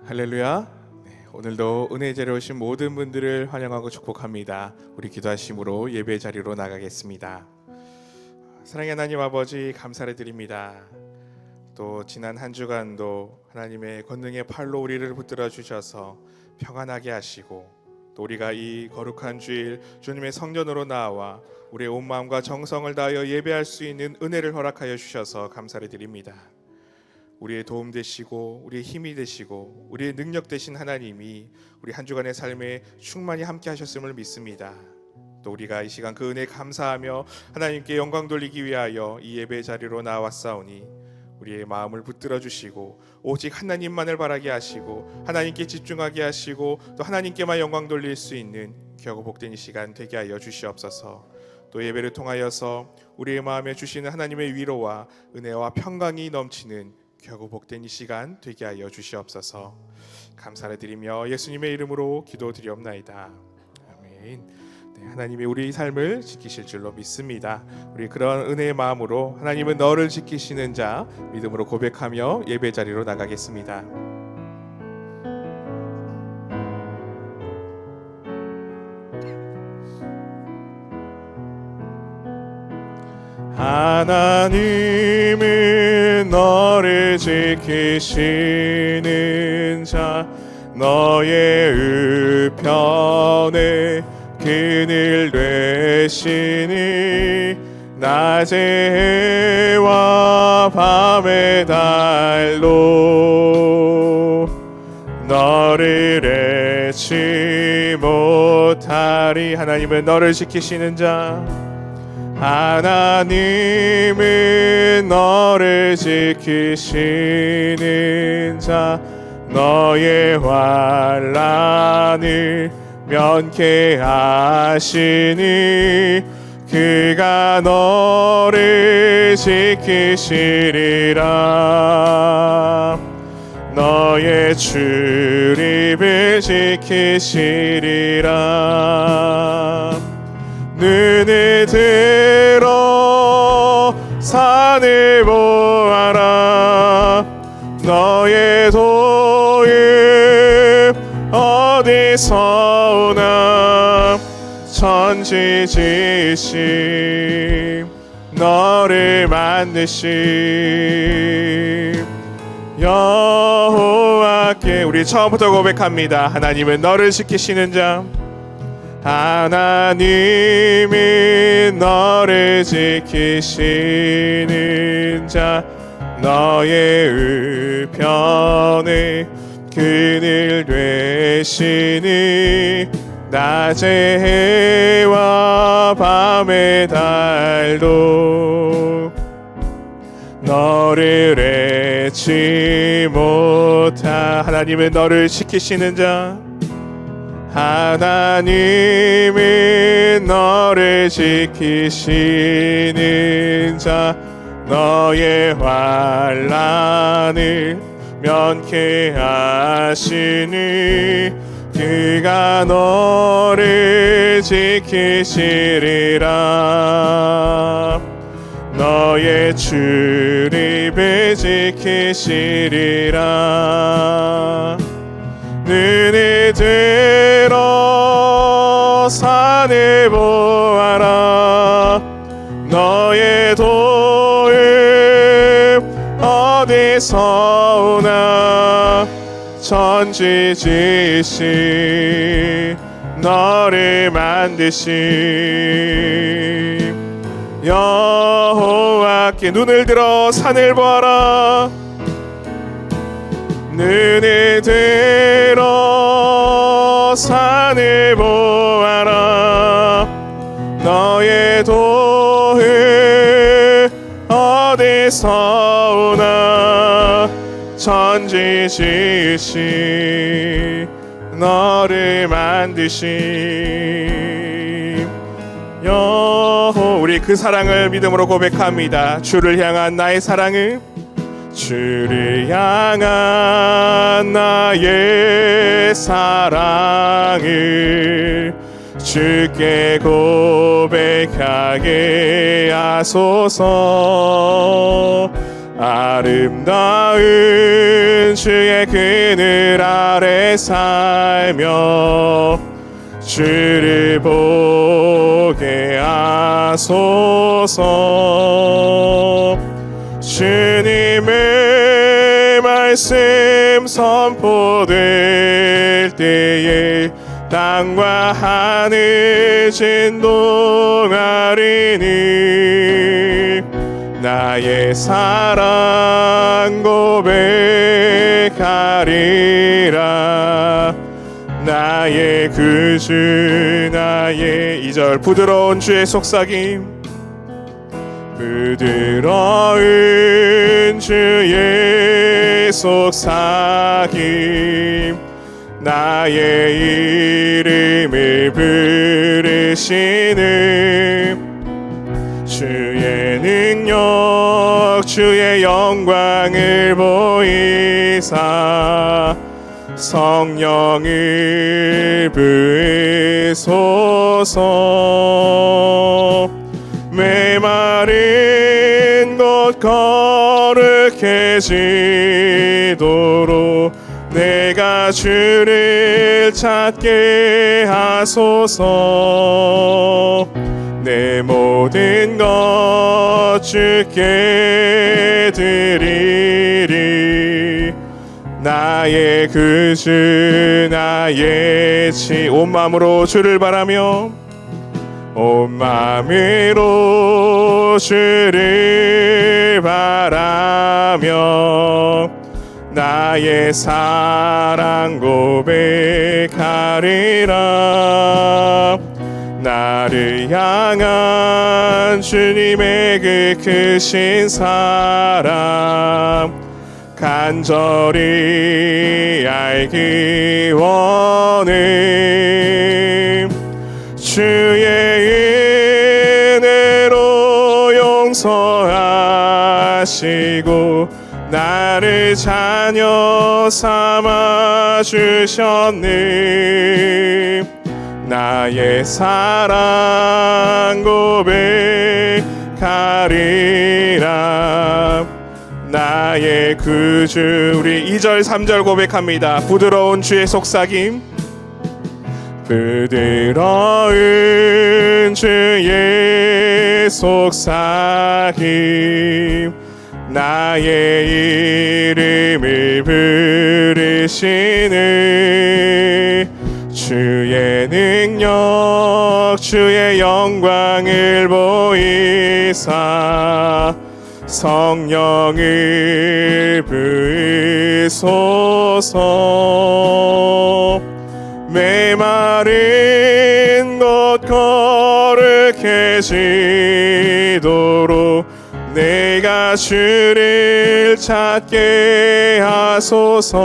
할렐루야. 오늘도 은혜 자리에 오신 모든 분들을 환영하고 축복합니다. 우리 기도하심으로 예배 자리로 나가겠습니다. 사랑의 하나님 아버지, 감사를 드립니다. 또 지난 한 주간도 하나님의 권능의 팔로 우리를 붙들어 주셔서 평안하게 하시고, 또 우리가 이 거룩한 주일 주님의 성전으로 나와 우리의 온 마음과 정성을 다하여 예배할 수 있는 은혜를 허락하여 주셔서 감사를 드립니다. 우리의 도움 되시고 우리의 힘이 되시고 우리의 능력 되신 하나님이 우리 한 주간의 삶에 충만히 함께 하셨음을 믿습니다. 또 우리가 이 시간 그 은혜에 감사하며 하나님께 영광 돌리기 위하여 이 예배 자리로 나왔사오니 우리의 마음을 붙들어 주시고 오직 하나님만을 바라게 하시고 하나님께 집중하게 하시고 또 하나님께만 영광 돌릴 수 있는 귀하고 복된 이 시간 되게 하여 주시옵소서. 또 예배를 통하여서 우리의 마음에 주시는 하나님의 위로와 은혜와 평강이 넘치는 귀하고 복된 이 시간 되게 하여 주시옵소서. 감사를 드리며 예수님의 이름으로 기도드리옵나이다. 아멘. 하나님이 우리 삶을 지키실 줄로 믿습니다. 우리 그런 은혜의 마음으로 하나님은 너를 지키시는 자 믿음으로 고백하며 예배 자리로 나가겠습니다. 하나님은 너를 지키시는 자, 너의 우편에 그늘 되시니 낮의 해와 밤의 달로 너를 잃지 못하리. 하나님은 너를 지키시는 자, 하나님은 너를 지키시는 자, 너의 환난을 면케하시니 그가 너를 지키시리라. 너의 출입을 지키시리라. 눈을 들어 산을 보아라. 너의 도움 어디서 오나. 천지지으심 너를 만드심 여호와께. 우리 처음부터 고백합니다. 하나님은 너를 지키시는 자, 하나님이 너를 지키시는 자, 너의 우편에 그늘 되시니 낮의 해와 밤의 달도 너를 잃지 못하. 하나님은 너를 지키시는 자, 하나님은 너를 지키시는 자, 너의 환난을 면케하시니 그가 너를 지키시리라. 너의 출입을 지키시리라. 눈을 들어 산을 보아라. 너의 도움 어디서 오나. 천지지으신 너를 만드신 여호와께. 눈을 들어 산을 보아라. 눈을 들어 산을 보아라. 너의 도움 어디서 오나. 천지지으신 너를 만드신 여호. 우리 그 사랑을 믿음으로 고백합니다. 주를 향한 나의 사랑은, 주를 향한 나의 사랑을 주께 고백하게 하소서. 아름다운 주의 그늘 아래 살며 주를 보게 하소서. 주님의 말씀 선포될 때에 땅과 하늘 진동하리니 나의 사랑 고백하리라. 나의 구주 나의 2절 부드러운 주의 속삭임 부드러운 주의 속삭임 나의 이름을 부르시는 주의 능력 주의 영광을 보이사 성령을 부으소서. 메마른 곳 거룩해지도록 내가 주를 찾게 하소서. 내 모든 것 주께 드리리. 나의 구주 나의 온 마음으로 주를 바라며 온 마음으로 주를 바라며 나의 사랑 고백하리라. 나를 향한 주님의 그 크신 사랑 간절히 알기 원해. 주의 은혜로 용서하시고 나를 자녀 삼아 주셨네. 나의 사랑 고백하리라. 나의 구주. 우리 2절 3절 고백합니다. 부드러운 주의 속삭임 부드러운 주의 속삭임 나의 이름을 부르시네. 주의 능력 주의 영광을 보이사 성령을 부으소서. 메마른 곳 거룩해지도록 내가 주를 찾게 하소서.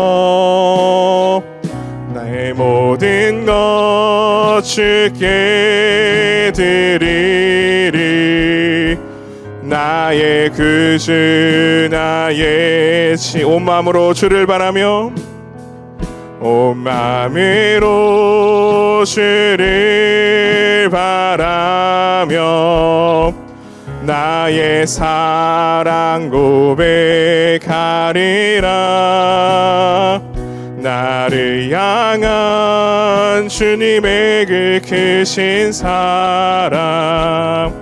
나의 모든 것 주께 드리리. 나의 구주 나의 온 마음으로 주를 바라며 온 마음으로 주를 바라며 나의 사랑 고백하리라. 나를 향한 주님의 그 크신 사랑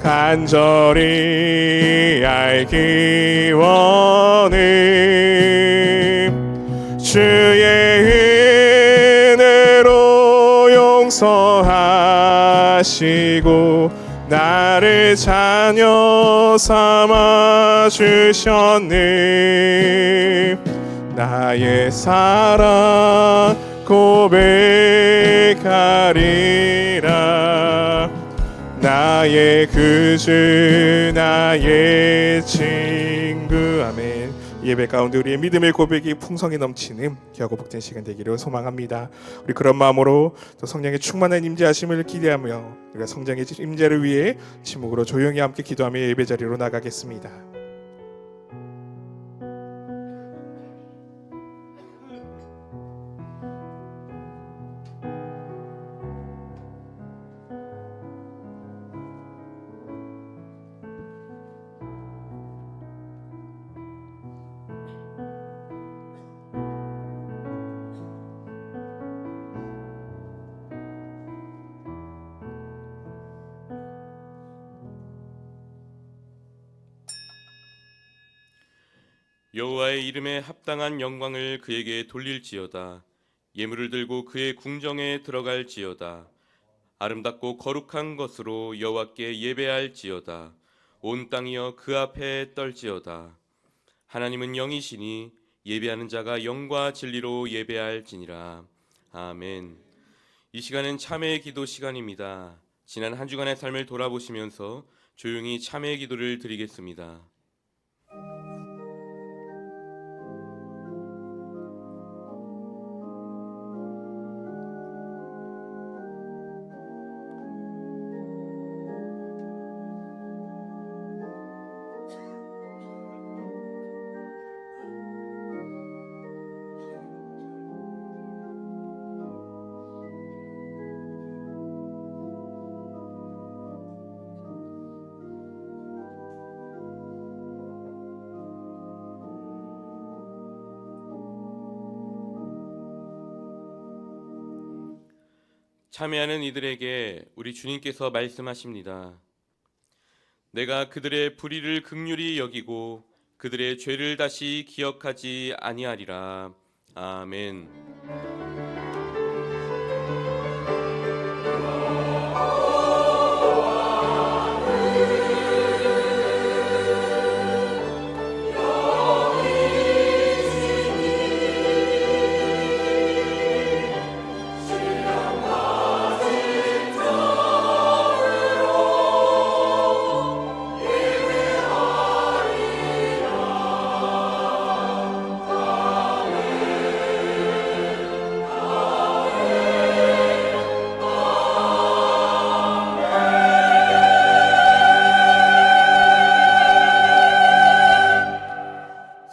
간절히 알기 원해. 주의 은혜로 용서하시고 나를 자녀 삼아 주셨네. 나의 사랑 고백하리라. 나의 구주 나의 친구. 아멘. 예배 가운데 우리의 믿음의 고백이 풍성히 넘치는 귀하고 복된 시간 되기를 소망합니다. 우리 그런 마음으로 또 성령의 충만한 임재하심을 기대하며 우리가 성령의 임재를 위해 침묵으로 조용히 함께 기도하며 예배 자리로 나가겠습니다. 여호와의 이름에 합당한 영광을 그에게 돌릴지어다. 예물을 들고 그의 궁정에 들어갈지어다. 아름답고 거룩한 것으로 여호와께 예배할지어다. 온 땅이여 그 앞에 떨지어다. 하나님은 영이시니 예배하는 자가 영과 진리로 예배할지니라. 아멘. 이 시간은 참회의 기도 시간입니다. 지난 한 주간의 삶을 돌아보시면서 조용히 참회의 기도를 드리겠습니다. 참회하는 이들에게 우리 주님께서 말씀하십니다. 내가 그들의 불의를 긍휼히 여기고 그들의 죄를 다시 기억하지 아니하리라. 아멘.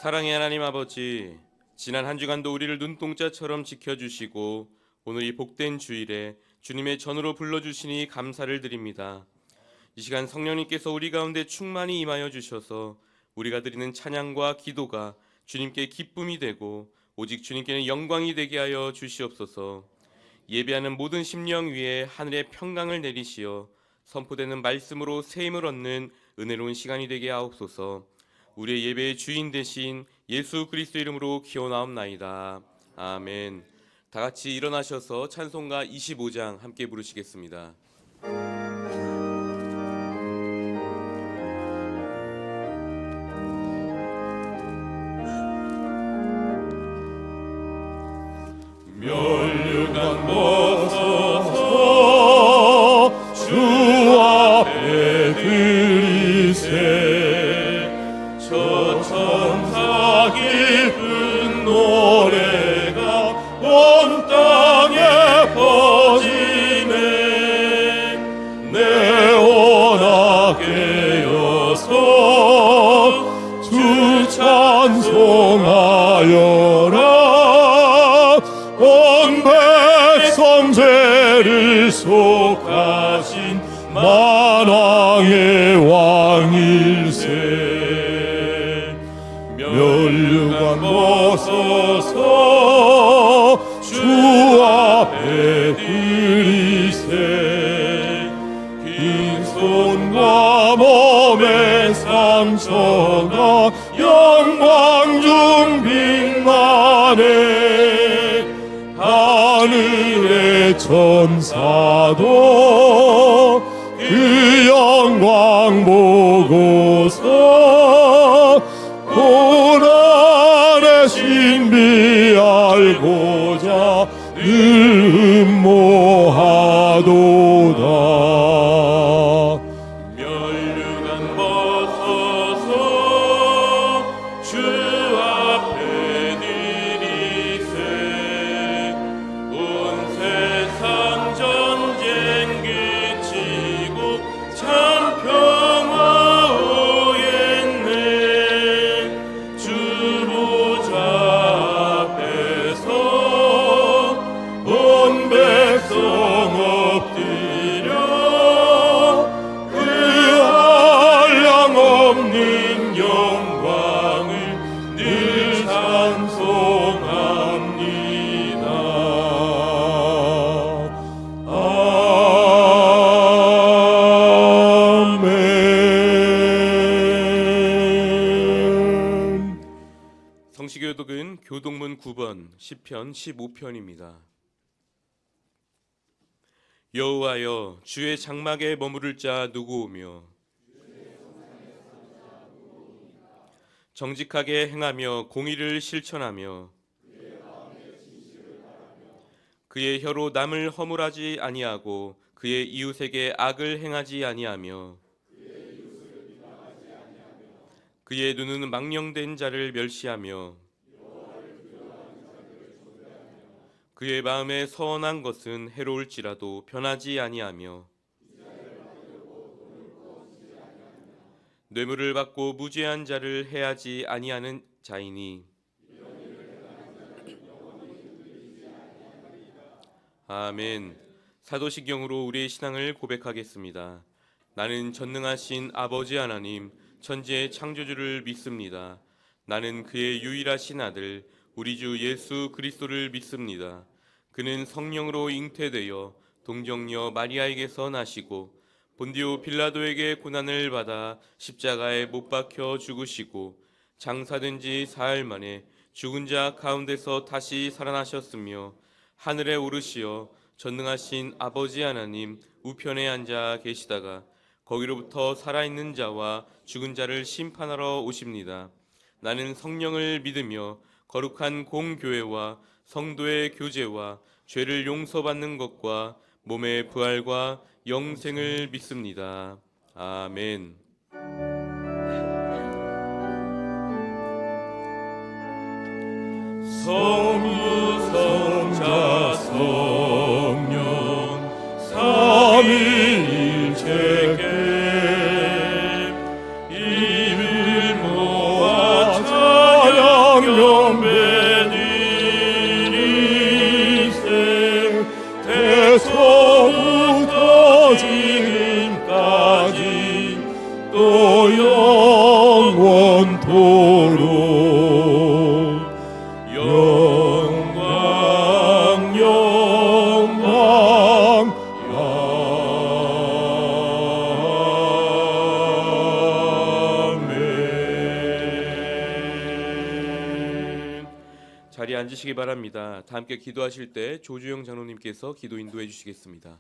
사랑의 하나님 아버지, 지난 한 주간도 우리를 눈동자처럼 지켜주시고 오늘 이 복된 주일에 주님의 전으로 불러주시니 감사를 드립니다. 이 시간 성령님께서 우리 가운데 충만히 임하여 주셔서 우리가 드리는 찬양과 기도가 주님께 기쁨이 되고 오직 주님께는 영광이 되게 하여 주시옵소서. 예배하는 모든 심령 위에 하늘의 평강을 내리시어 선포되는 말씀으로 새 힘을 얻는 은혜로운 시간이 되게 하옵소서. 우리의 예배의 주인 되신 예수 그리스도 이름으로 기원하옵나이다. 아멘. 다 같이 일어나셔서 찬송가 25장 함께 부르시겠습니다. 멸류관 벗어서 주 앞에 드리세. 저 천사 기쁜 노래가 온 땅에 퍼지네. 내 원하게 여서 주 찬송하여라. 온 백성 죄를 속하신 만왕의 왕일세. 멸류관 벗어서 주 앞에 드리세. 빈손과 몸의 상처가 영광 중 빛나네. 하늘의 천사도 그 영광 보고서 고난의 신비 알고자 늘 음모하도다. 멸류관 벗어서 주 앞에 드리세. 온 세상 전쟁 그치고 참 평화 오겠네. 주 보좌 앞에서 온 9번 시편 15편입니다. 여호와여, 주의 장막에 머무를 자 누구오며 정직하게 행하며 공의를 실천하며 그의 혀로 남을 허물하지 아니하고 그의 이웃에게 악을 행하지 아니하며 그의 눈은 망령된 자를 멸시하며 그의 마음에 서원한 것은 해로울지라도 변하지 아니하며 뇌물을 받고 무죄한 자를 해하지 아니하는 자이니 아멘. 사도시경으로 우리의 신앙을 고백하겠습니다. 나는 전능하신 아버지 하나님 천지의 창조주를 믿습니다. 나는 그의 유일하신 아들 우리 주 예수 그리스도를 믿습니다. 그는 성령으로 잉태되어 동정녀 마리아에게서 나시고 본디오 빌라도에게 고난을 받아 십자가에 못 박혀 죽으시고 장사된 지 사흘 만에 죽은 자 가운데서 다시 살아나셨으며 하늘에 오르시어 전능하신 아버지 하나님 우편에 앉아 계시다가 거기로부터 살아있는 자와 죽은 자를 심판하러 오십니다. 나는 성령을 믿으며 거룩한 공교회와 성도의 교제와 죄를 용서받는 것과 몸의 부활과 영생을 믿습니다. 아멘. 성부 성자 성령 삼위일체께 입을 모아 찬양 경배드리세 태초부터 지금까지 또 영원토록 영광 영광 아멘. 자리에 앉으시기 바랍니다. 다 함께 기도하실 때 조주영 장로님께서 기도 인도해 주시겠습니다.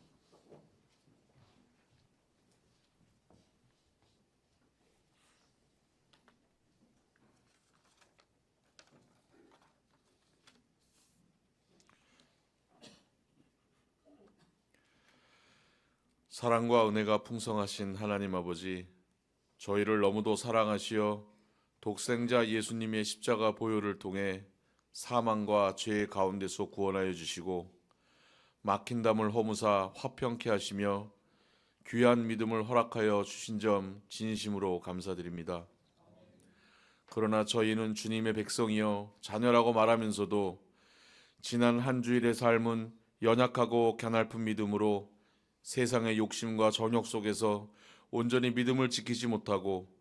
사랑과 은혜가 풍성하신 하나님 아버지, 저희를 너무도 사랑하시어 독생자 예수님의 십자가 보혈을 통해 사망과 죄의 가운데서 구원하여 주시고 막힌 담을 허무사 화평케 하시며 귀한 믿음을 허락하여 주신 점 진심으로 감사드립니다. 그러나 저희는 주님의 백성이여 자녀라고 말하면서도 지난 한 주일의 삶은 연약하고 갸냘픈 믿음으로 세상의 욕심과 정욕 속에서 온전히 믿음을 지키지 못하고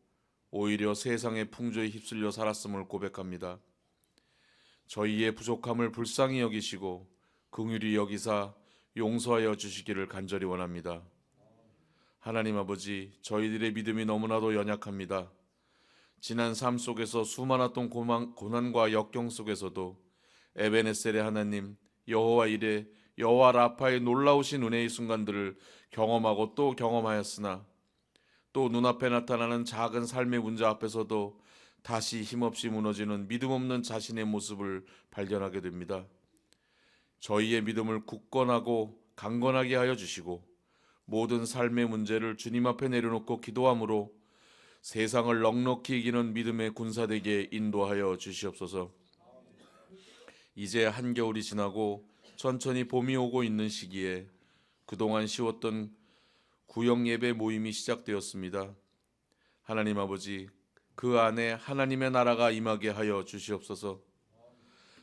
오히려 세상의 풍조에 휩쓸려 살았음을 고백합니다. 저희의 부족함을 불쌍히 여기시고 긍휼히 여기사 용서하여 주시기를 간절히 원합니다. 하나님 아버지, 저희들의 믿음이 너무나도 연약합니다. 지난 삶 속에서 수많았던 고난과 역경 속에서도 에베네셀의 하나님, 여호와 이레, 여호와 라파의 놀라우신 은혜의 순간들을 경험하고 또 경험하였으나 또 눈앞에 나타나는 작은 삶의 문제 앞에서도 다시 힘없이 무너지는 믿음 없는 자신의 모습을 발견하게 됩니다. 저희의 믿음을 굳건하고 강건하게 하여 주시고 모든 삶의 문제를 주님 앞에 내려놓고 기도함으로 세상을 넉넉히 이기는 믿음의 군사되게 인도하여 주시옵소서. 이제 한겨울이 지나고 천천히 봄이 오고 있는 시기에 그동안 쉬웠던 구역 예배 모임이 시작되었습니다. 하나님 아버지, 그 안에 하나님의 나라가 임하게 하여 주시옵소서.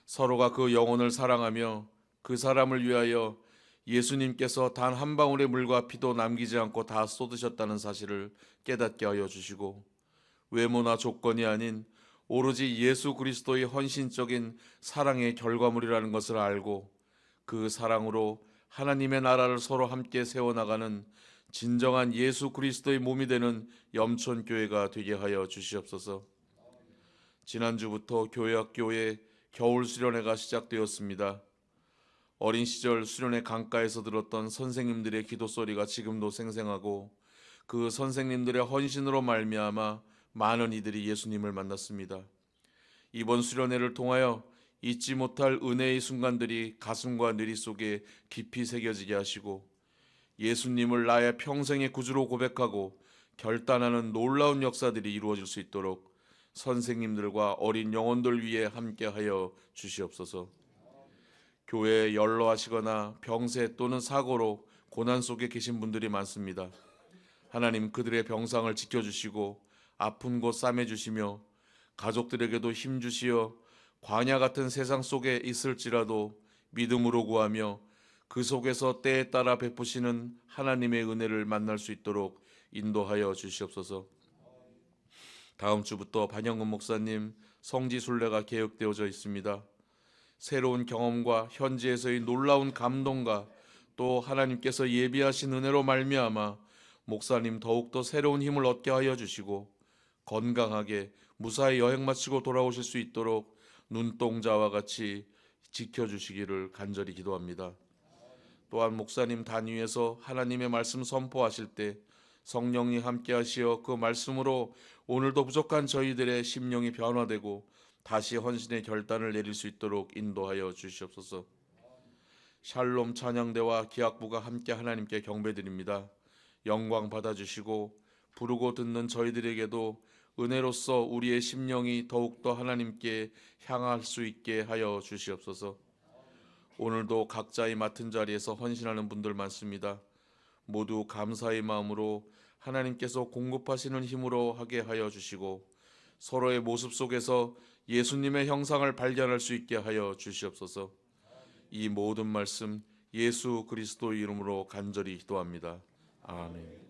서로가 그 영혼을 사랑하며 그 사람을 위하여 예수님께서 단 한 방울의 물과 피도 남기지 않고 다 쏟으셨다는 사실을 깨닫게 하여 주시고 외모나 조건이 아닌 오로지 예수 그리스도의 헌신적인 사랑의 결과물이라는 것을 알고 그 사랑으로 하나님의 나라를 서로 함께 세워나가는 진정한 예수 그리스도의 몸이 되는 염촌교회가 되게 하여 주시옵소서. 지난주부터 교회학교에 겨울 수련회가 시작되었습니다. 어린 시절 수련회 강가에서 들었던 선생님들의 기도 소리가 지금도 생생하고 그 선생님들의 헌신으로 말미암아 많은 이들이 예수님을 만났습니다. 이번 수련회를 통하여 잊지 못할 은혜의 순간들이 가슴과 뇌리 속에 깊이 새겨지게 하시고 예수님을 나의 평생의 구주로 고백하고 결단하는 놀라운 역사들이 이루어질 수 있도록 선생님들과 어린 영혼들 위해 함께하여 주시옵소서. 교회에 연로하시거나 병세 또는 사고로 고난 속에 계신 분들이 많습니다. 하나님, 그들의 병상을 지켜주시고 아픈 곳 싸매주시며 가족들에게도 힘주시어 광야 같은 세상 속에 있을지라도 믿음으로 구하며 그 속에서 때에 따라 베푸시는 하나님의 은혜를 만날 수 있도록 인도하여 주시옵소서. 다음 주부터 반영근 목사님 성지 순례가 계획되어져 있습니다. 새로운 경험과 현지에서의 놀라운 감동과 또 하나님께서 예비하신 은혜로 말미암아 목사님 더욱더 새로운 힘을 얻게 하여 주시고 건강하게 무사히 여행 마치고 돌아오실 수 있도록 눈동자와 같이 지켜주시기를 간절히 기도합니다. 또한 목사님 단위에서 하나님의 말씀 선포하실 때 성령이 함께 하시어 그 말씀으로 오늘도 부족한 저희들의 심령이 변화되고 다시 헌신의 결단을 내릴 수 있도록 인도하여 주시옵소서. 샬롬 찬양대와 기악부가 함께 하나님께 경배드립니다. 영광 받아주시고 부르고 듣는 저희들에게도 은혜로서 우리의 심령이 더욱더 하나님께 향할 수 있게 하여 주시옵소서. 오늘도 각자의 맡은 자리에서 헌신하는 분들 많습니다. 모두 감사의 마음으로 하나님께서 공급하시는 힘으로 하게 하여 주시고 서로의 모습 속에서 예수님의 형상을 발견할 수 있게 하여 주시옵소서. 이 모든 말씀 예수 그리스도 이름으로 간절히 기도합니다. 아멘.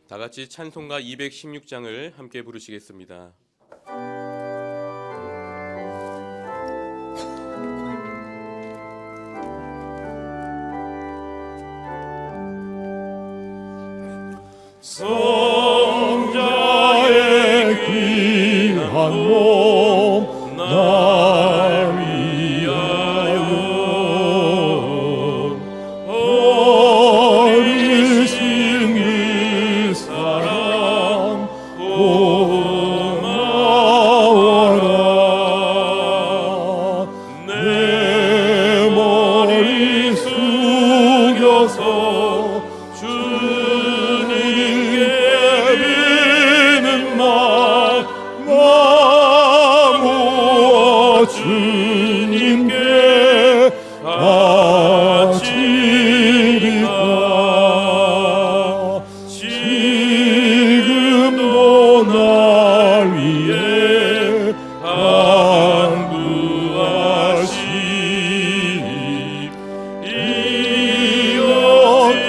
다 같이 찬송가 216장을 함께 부르시겠습니다. 성자의 귀한 몸 날 위하여 어리신 그 사랑 고마워라. 내 머리 숙여서 주님께 비는 말 나무와 주님께 바치리라. 지금도 날 위해 간구하시니 이어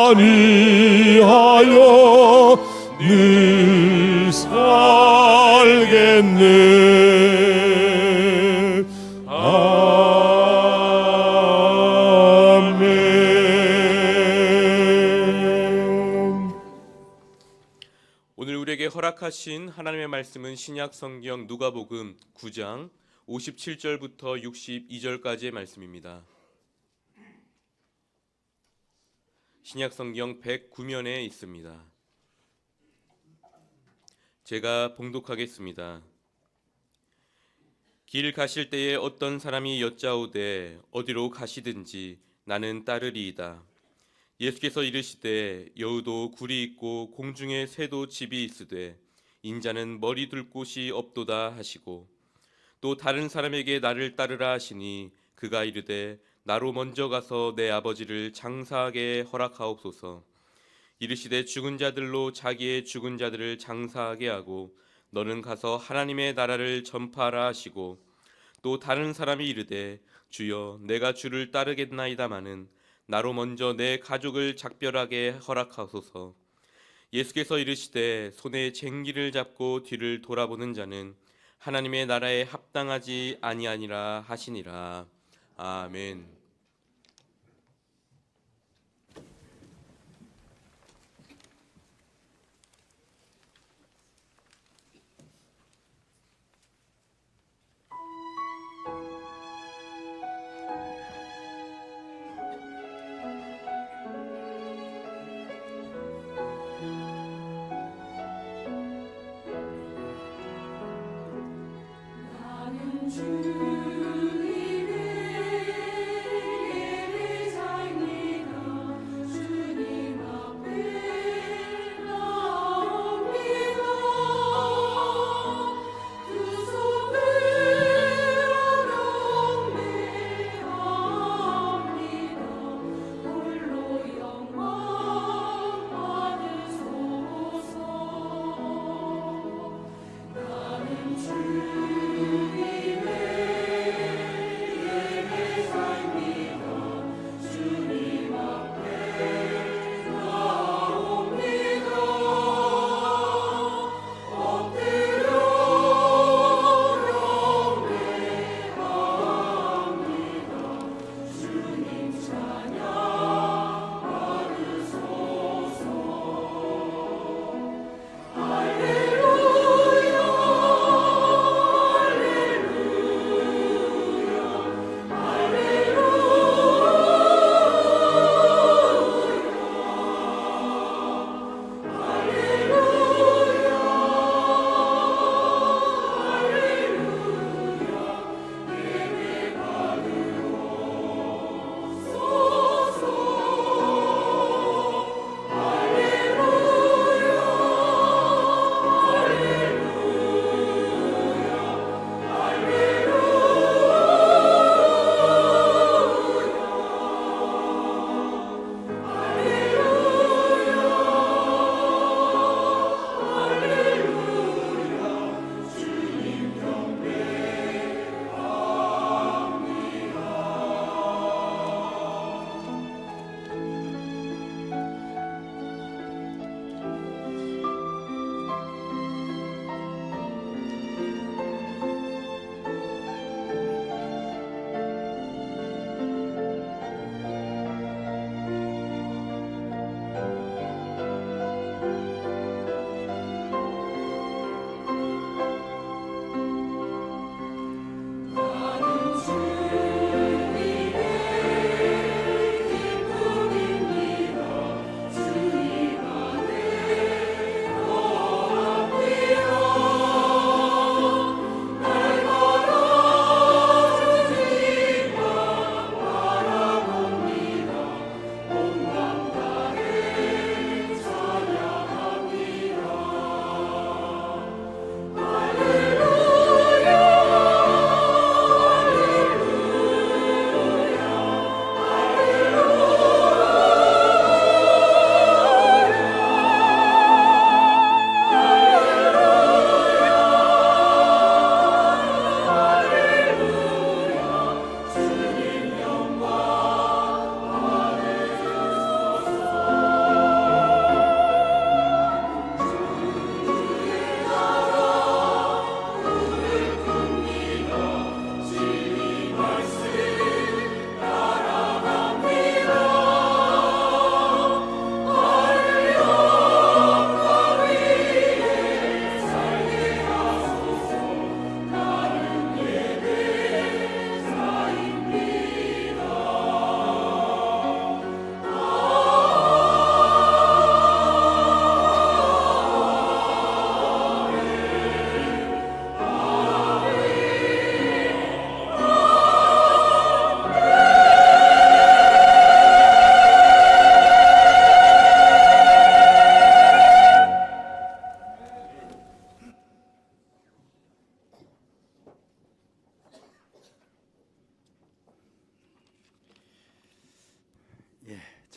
아니하여 늘 살겠네. 아멘. 오늘 우리에게 허락하신 하나님의 말씀은 신약 성경 누가복음 9장 57절부터 62절까지의 말씀입니다. 신약 성경 109면에 있습니다. 제가 봉독하겠습니다. 길 가실 때에 어떤 사람이 여짜오되 어디로 가시든지 나는 따르리이다. 예수께서 이르시되 여우도 굴이 있고 공중에 새도 집이 있으되 인자는 머리 둘 곳이 없도다 하시고 또 다른 사람에게 나를 따르라 하시니 그가 이르되 나로 먼저 가서 내 아버지를 장사하게 허락하옵소서. 이르시되 죽은 자들로 자기의 죽은 자들을 장사하게 하고 너는 가서 하나님의 나라를 전파하라 하시고 또 다른 사람이 이르되 주여 내가 주를 따르겠나이다마는 나로 먼저 내 가족을 작별하게 허락하소서. 예수께서 이르시되 손에 쟁기를 잡고 뒤를 돌아보는 자는 하나님의 나라에 합당하지 아니하니라 하시니라. 아멘. 나는 주님의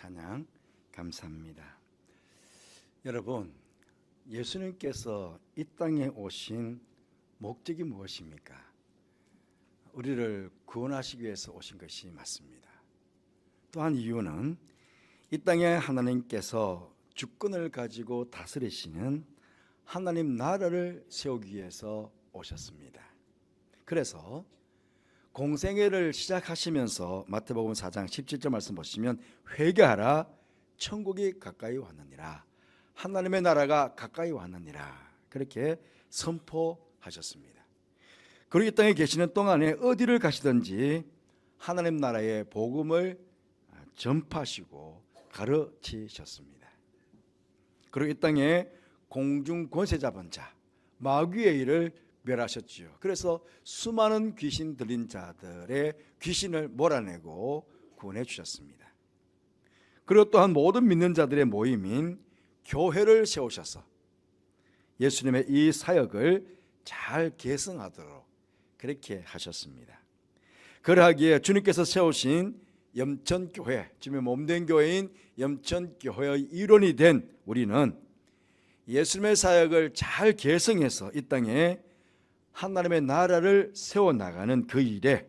찬양 감사합니다. 여러분, 예수님께서 이 땅에 오신 목적이 무엇입니까? 우리를 구원하시기 위해서 오신 것이 맞습니다. 또한 이유는 이 땅에 하나님께서 주권을 가지고 다스리시는 하나님 나라를 세우기 위해서 오셨습니다. 그래서 공생애를 시작하시면서 마태복음 4장 17절 말씀 보시면 회개하라 천국이 가까이 왔느니라 하나님의 나라가 가까이 왔느니라 그렇게 선포하셨습니다. 그리고 이 땅에 계시는 동안에 어디를 가시든지 하나님 나라의 복음을 전파하시고 가르치셨습니다. 그리고 이 땅에 공중 권세 잡은 자 마귀의 일을 멸하셨지요. 그래서 수많은 귀신 들린 자들의 귀신을 몰아내고 구원해 주셨습니다. 그리고 또한 모든 믿는 자들의 모임인 교회를 세우셔서 예수님의 이 사역을 잘 계승하도록 그렇게 하셨습니다. 그러하기에 주님께서 세우신 염천교회, 주님의 몸된 교회인 염천교회의 일원이 된 우리는 예수님의 사역을 잘 계승해서 이 땅에 하나님의 나라를 세워나가는 그 일에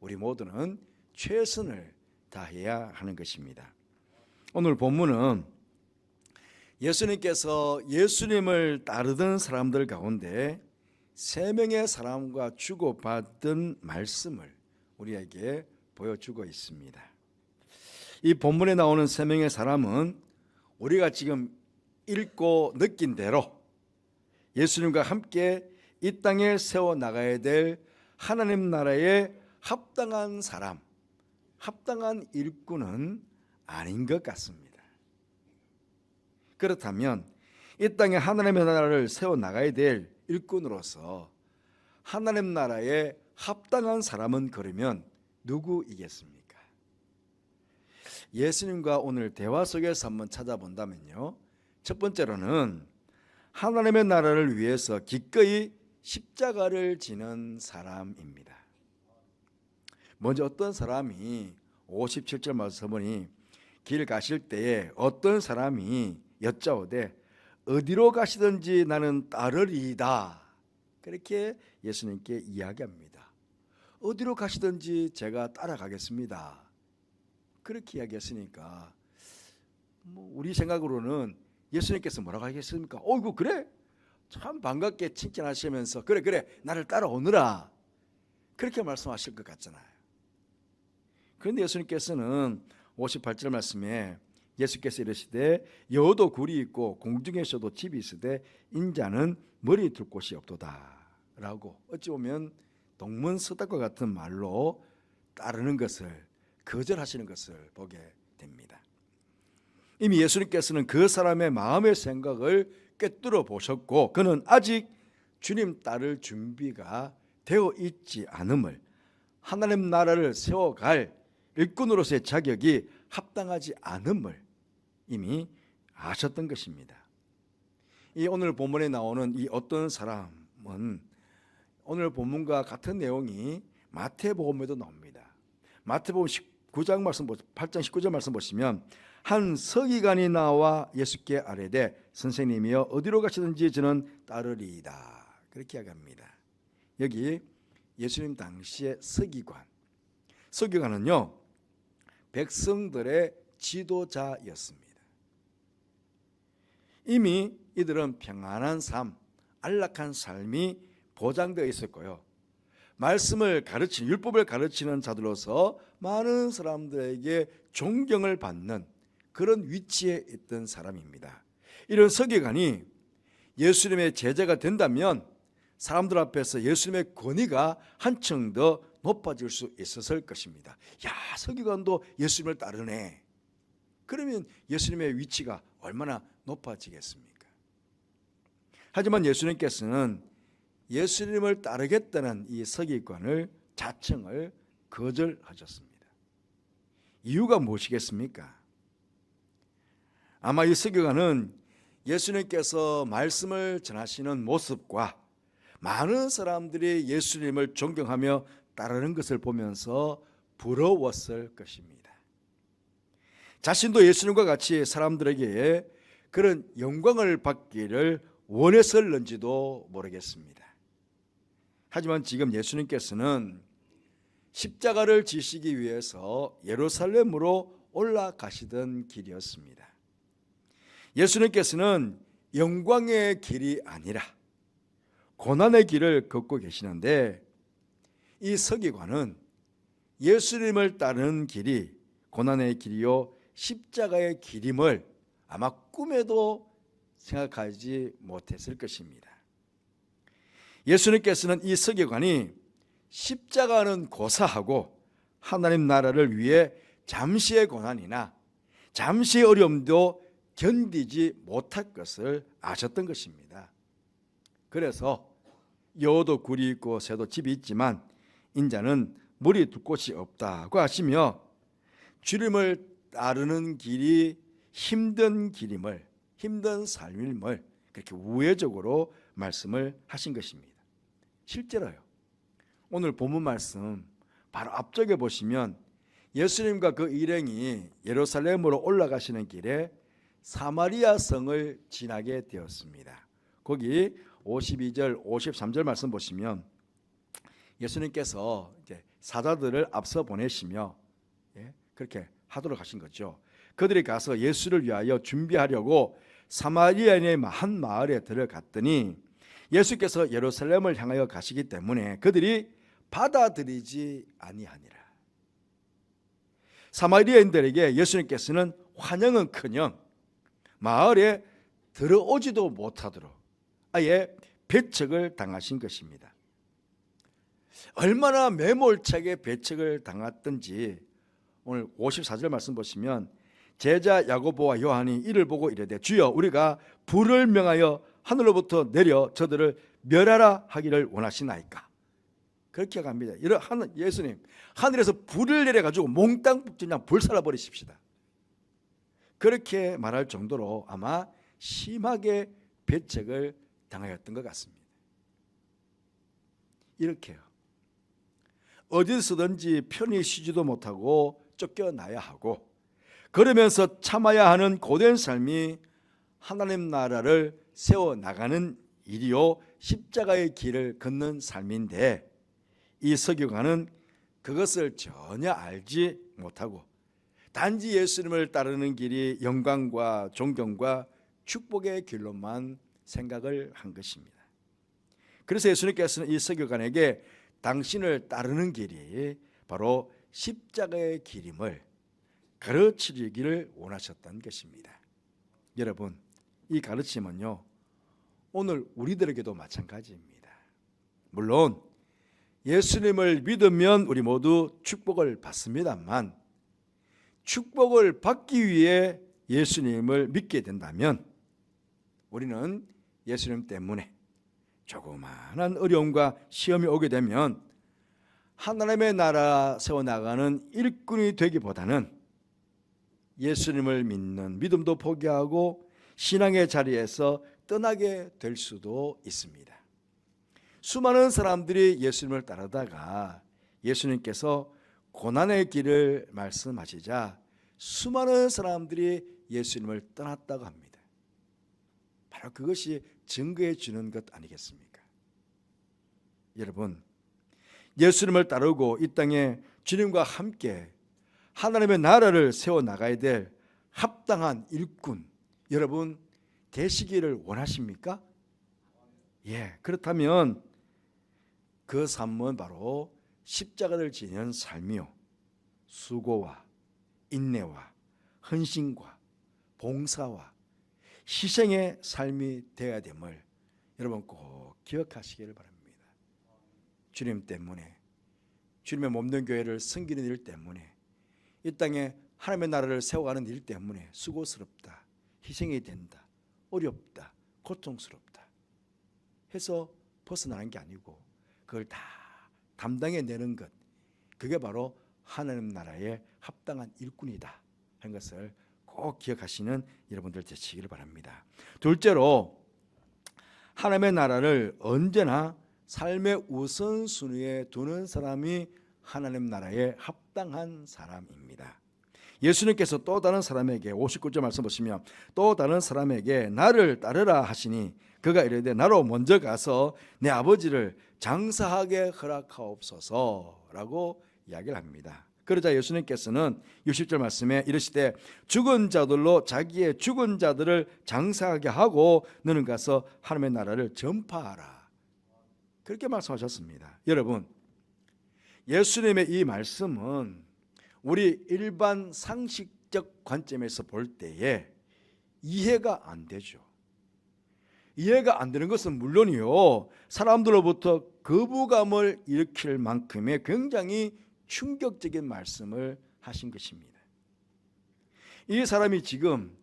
우리 모두는 최선을 다해야 하는 것입니다. 오늘 본문은 예수님께서 예수님을 따르던 사람들 가운데 3명의 사람과 주고받은 말씀을 우리에게 보여주고 있습니다. 이 본문에 나오는 3명의 사람은 우리가 지금 읽고 느낀 대로 예수님과 함께 이 땅에 세워나가야 될 하나님 나라에 합당한 사람, 합당한 일꾼은 아닌 것 같습니다. 그렇다면 이 땅에 하나님의 나라를 세워나가야 될 일꾼으로서 하나님 나라에 합당한 사람은 그러면 누구이겠습니까? 예수님과 오늘 대화 속에서 한번 찾아본다면요, 첫 번째로는 하나님의 나라를 위해서 기꺼이 십자가를 지는 사람입니다. 먼저 어떤 사람이 57절 말씀 보니 길 가실 때에 어떤 사람이 여짜오되 어디로 가시든지 나는 따르리이다 그렇게 예수님께 이야기합니다. 어디로 가시든지 제가 따라가겠습니다 그렇게 이야기했으니까 우리 생각으로는 예수님께서 뭐라고 하겠습니까? 어이구 그래? 참 반갑게 칭찬하시면서 그래 나를 따라오느라 그렇게 말씀하실 것 같잖아요. 그런데 예수님께서는 58절 말씀에 예수께서 이르시되 여도 굴이 있고 공중에서도 집이 있으되 인자는 머리 둘 곳이 없도다 라고 어찌 보면 동문서답과 같은 말로 따르는 것을 거절하시는 것을 보게 됩니다. 이미 예수님께서는 그 사람의 마음의 생각을 꿰뚫어 보셨고 그는 아직 주님 따를 준비가 되어 있지 않음을, 하나님 나라를 세워갈 일꾼으로서의 자격이 합당하지 않음을 이미 아셨던 것입니다. 이 오늘 본문에 나오는 이 어떤 사람은 오늘 본문과 같은 내용이 마태복음에도 나옵니다. 마태복음 19장 말씀 8장 19절 말씀 보시면 한 서기관이 나와 예수께 아뢰되 선생님이여 어디로 가시든지 저는 따르리이다 그렇게 이야기합니다. 여기 예수님 당시의 서기관은요 백성들의 지도자였습니다. 이미 이들은 평안한 삶, 안락한 삶이 보장되어 있었고요. 말씀을 가르치는, 율법을 가르치는 자들로서 많은 사람들에게 존경을 받는 그런 위치에 있던 사람입니다. 이런 서기관이 예수님의 제자가 된다면 사람들 앞에서 예수님의 권위가 한층 더 높아질 수 있었을 것입니다. 야, 서기관도 예수님을 따르네. 그러면 예수님의 위치가 얼마나 높아지겠습니까? 하지만 예수님께서는 예수님을 따르겠다는 이 서기관을 자청을 거절하셨습니다. 이유가 무엇이겠습니까? 아마 이 서기관은 예수님께서 말씀을 전하시는 모습과 많은 사람들이 예수님을 존경하며 따르는 것을 보면서 부러웠을 것입니다. 자신도 예수님과 같이 사람들에게 그런 영광을 받기를 원했을는지도 모르겠습니다. 하지만 지금 예수님께서는 십자가를 지시기 위해서 예루살렘으로 올라가시던 길이었습니다. 예수님께서는 영광의 길이 아니라 고난의 길을 걷고 계시는데, 이 서기관은 예수님을 따르는 길이 고난의 길이요 십자가의 길임을 아마 꿈에도 생각하지 못했을 것입니다. 예수님께서는 이 서기관이 십자가는 고사하고 하나님 나라를 위해 잠시의 고난이나 잠시의 어려움도 견디지 못할 것을 아셨던 것입니다. 그래서 여도 굴이 있고 새도 집이 있지만 인자는 물이 둘 곳이 없다고 하시며, 주님을 따르는 길이 힘든 길임을, 힘든 삶임을 그렇게 우회적으로 말씀을 하신 것입니다. 실제로요, 오늘 본문 말씀 바로 앞쪽에 보시면 예수님과 그 일행이 예루살렘으로 올라가시는 길에 사마리아 성을 지나게 되었습니다. 거기 52절 53절 말씀 보시면 예수님께서 이제 사자들을 앞서 보내시며 그렇게 하도록 하신 거죠. 그들이 가서 예수를 위하여 준비하려고 사마리아인의 한 마을에 들어갔더니 예수께서 예루살렘을 향하여 가시기 때문에 그들이 받아들이지 아니하니라. 사마리아인들에게 예수님께서는 환영은커녕 마을에 들어오지도 못하도록 아예 배척을 당하신 것입니다. 얼마나 매몰차게 배척을 당했던지 오늘 54절 말씀 보시면, 제자 야고보와 요한이 이를 보고 이르되 주여 우리가 불을 명하여 하늘로부터 내려 저들을 멸하라 하기를 원하시나이까. 그렇게 갑니다. 예수님, 하늘에서 불을 내려가지고 몽땅 그냥 불살아 버리십시다. 그렇게 말할 정도로 아마 심하게 배척을 당하였던 것 같습니다. 이렇게요, 어디서든지 편히 쉬지도 못하고 쫓겨나야 하고 그러면서 참아야 하는 고된 삶이 하나님 나라를 세워나가는 일이요 십자가의 길을 걷는 삶인데, 이 서기관은 그것을 전혀 알지 못하고 단지 예수님을 따르는 길이 영광과 존경과 축복의 길로만 생각을 한 것입니다. 그래서 예수님께서는 이 서기관에게 당신을 따르는 길이 바로 십자가의 길임을 가르치기를 원하셨던 것입니다. 여러분, 이 가르침은요 오늘 우리들에게도 마찬가지입니다. 물론 예수님을 믿으면 우리 모두 축복을 받습니다만, 축복을 받기 위해 예수님을 믿게 된다면 우리는 예수님 때문에 조그마한 어려움과 시험이 오게 되면 하나님의 나라 세워나가는 일꾼이 되기보다는 예수님을 믿는 믿음도 포기하고 신앙의 자리에서 떠나게 될 수도 있습니다. 수많은 사람들이 예수님을 따르다가 예수님께서 고난의 길을 말씀하시자 수많은 사람들이 예수님을 떠났다고 합니다. 바로 그것이 증거해 주는 것 아니겠습니까? 여러분, 예수님을 따르고 이 땅에 주님과 함께 하나님의 나라를 세워나가야 될 합당한 일꾼, 여러분 되시기를 원하십니까? 예, 그렇다면 그 삶은 바로 십자가를 지는 삶이요, 수고와 인내와 헌신과 봉사와 희생의 삶이 되어야 됨을 여러분 꼭 기억하시기를 바랍니다. 주님 때문에, 주님의 몸된 교회를 섬기는 일 때문에, 이 땅에 하나님의 나라를 세워가는 일 때문에 수고스럽다, 희생이 된다, 어렵다, 고통스럽다 해서 벗어나는 게 아니고 그걸 다 담당해내는 것, 그게 바로 하나님 나라의 합당한 일꾼이다 하는 것을 꼭 기억하시는 여러분들 되시기를 바랍니다. 둘째로, 하나님의 나라를 언제나 삶의 우선순위에 두는 사람이 하나님 나라의 합당한 사람입니다. 예수님께서 또 다른 사람에게 59절 말씀 보시면 또 다른 사람에게 나를 따르라 하시니 그가 이르되 나로 먼저 가서 내 아버지를 장사하게 허락하옵소서라고 이야기를 합니다. 그러자 예수님께서는 60절 말씀에 이르시되 죽은 자들로 자기의 죽은 자들을 장사하게 하고 너는 가서 하나님의 나라를 전파하라. 그렇게 말씀하셨습니다. 여러분, 예수님의 이 말씀은 우리 일반 상식적 관점에서 볼 때에 이해가 안 되죠. 이해가 안 되는 것은 물론이요, 사람들로부터 거부감을 일으킬 만큼의 굉장히 충격적인 말씀을 하신 것입니다. 이 사람이 지금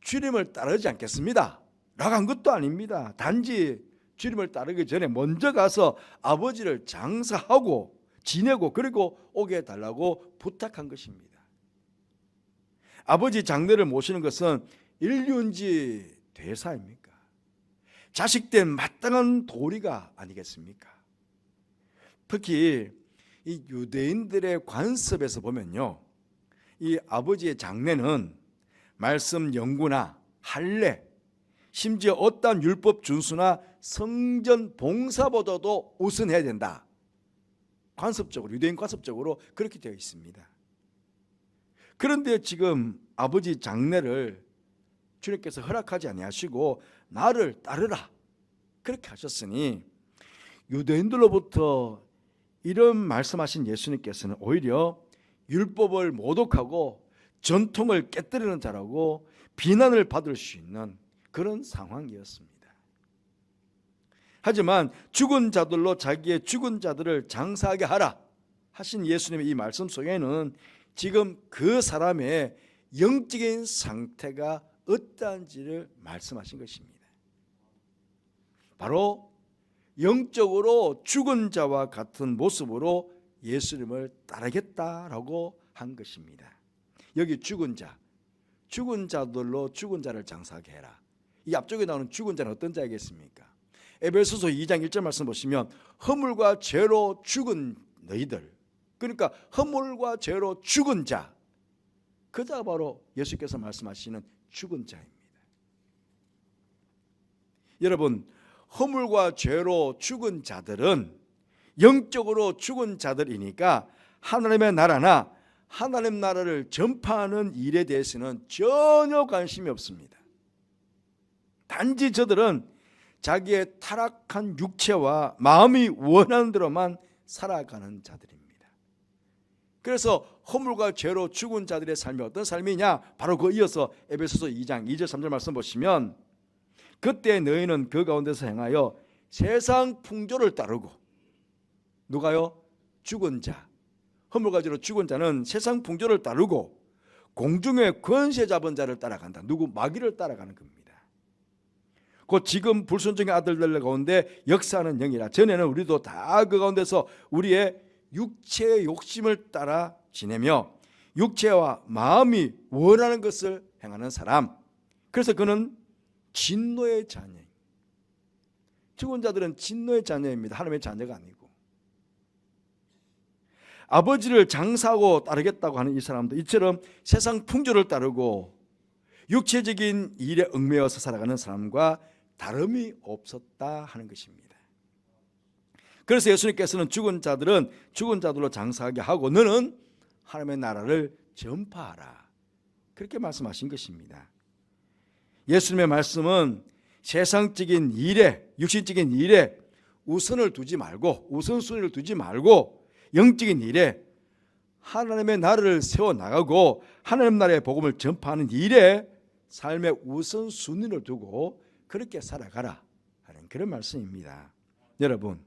주님을 따르지 않겠습니다 라고 한 것도 아닙니다. 단지 주님을 따르기 전에 먼저 가서 아버지를 장사하고 지내고 그리고 오게 해달라고 부탁한 것입니다. 아버지 장례를 모시는 것은 인륜지 대사입니까? 자식된 마땅한 도리가 아니겠습니까? 특히 이 유대인들의 관습에서 보면요, 이 아버지의 장례는 말씀 연구나 할례, 심지어 어떠한 율법 준수나 성전 봉사보다도 우선해야 된다. 관습적으로, 유대인 관습적으로 그렇게 되어 있습니다. 그런데 지금 아버지 장례를 주님께서 허락하지 아니하시고 나를 따르라 그렇게 하셨으니 유대인들로부터 이런 말씀하신 예수님께서는 오히려 율법을 모독하고 전통을 깨뜨리는 자라고 비난을 받을 수 있는 그런 상황이었습니다. 하지만 죽은 자들로 자기의 죽은 자들을 장사하게 하라 하신 예수님의 이 말씀 속에는 지금 그 사람의 영적인 상태가 어떠한지를 말씀하신 것입니다. 바로 영적으로 죽은 자와 같은 모습으로 예수님을 따르겠다라고 한 것입니다. 여기 죽은 자, 죽은 자들로 죽은 자를 장사하게 해라. 이 앞쪽에 나오는 죽은 자는 어떤 자이겠습니까? 에베소서 2장 1절 말씀 보시면 허물과 죄로 죽은 너희들, 그러니까 허물과 죄로 죽은 자, 그 자가 바로 예수께서 말씀하시는 죽은 자입니다. 여러분, 허물과 죄로 죽은 자들은 영적으로 죽은 자들이니까 하나님의 나라나 하나님 나라를 전파하는 일에 대해서는 전혀 관심이 없습니다. 단지 저들은 자기의 타락한 육체와 마음이 원하는 대로만 살아가는 자들입니다. 그래서 허물과 죄로 죽은 자들의 삶이 어떤 삶이냐? 바로 그 이어서 에베소서 2장 2절 3절 말씀 보시면 그때 너희는 그 가운데서 행하여 세상 풍조를 따르고, 누가요? 죽은 자, 허물과 죄로 죽은 자는 세상 풍조를 따르고 공중의 권세 잡은 자를 따라간다. 누구? 마귀를 따라가는 겁니다. 곧 지금 불순종의 아들들 가운데 역사하는 영이라. 전에는 우리도 다 그 가운데서 우리의 육체의 욕심을 따라 지내며 육체와 마음이 원하는 것을 행하는 사람. 그래서 그는 진노의 자녀입니다. 죽은 자들은 진노의 자녀입니다. 하나님의 자녀가 아니고. 아버지를 장사하고 따르겠다고 하는 이 사람도 이처럼 세상 풍조를 따르고 육체적인 일에 얽매여서 살아가는 사람과 다름이 없었다 하는 것입니다. 그래서 예수님께서는 죽은 자들은 죽은 자들로 장사하게 하고 너는 하나님의 나라를 전파하라 그렇게 말씀하신 것입니다. 예수님의 말씀은 세상적인 일에, 육신적인 일에 우선을 두지 말고, 우선순위를 두지 말고 영적인 일에 하나님의 나라를 세워나가고 하나님 나라의 복음을 전파하는 일에 삶의 우선순위를 두고 그렇게 살아가라 하는 그런 말씀입니다. 여러분,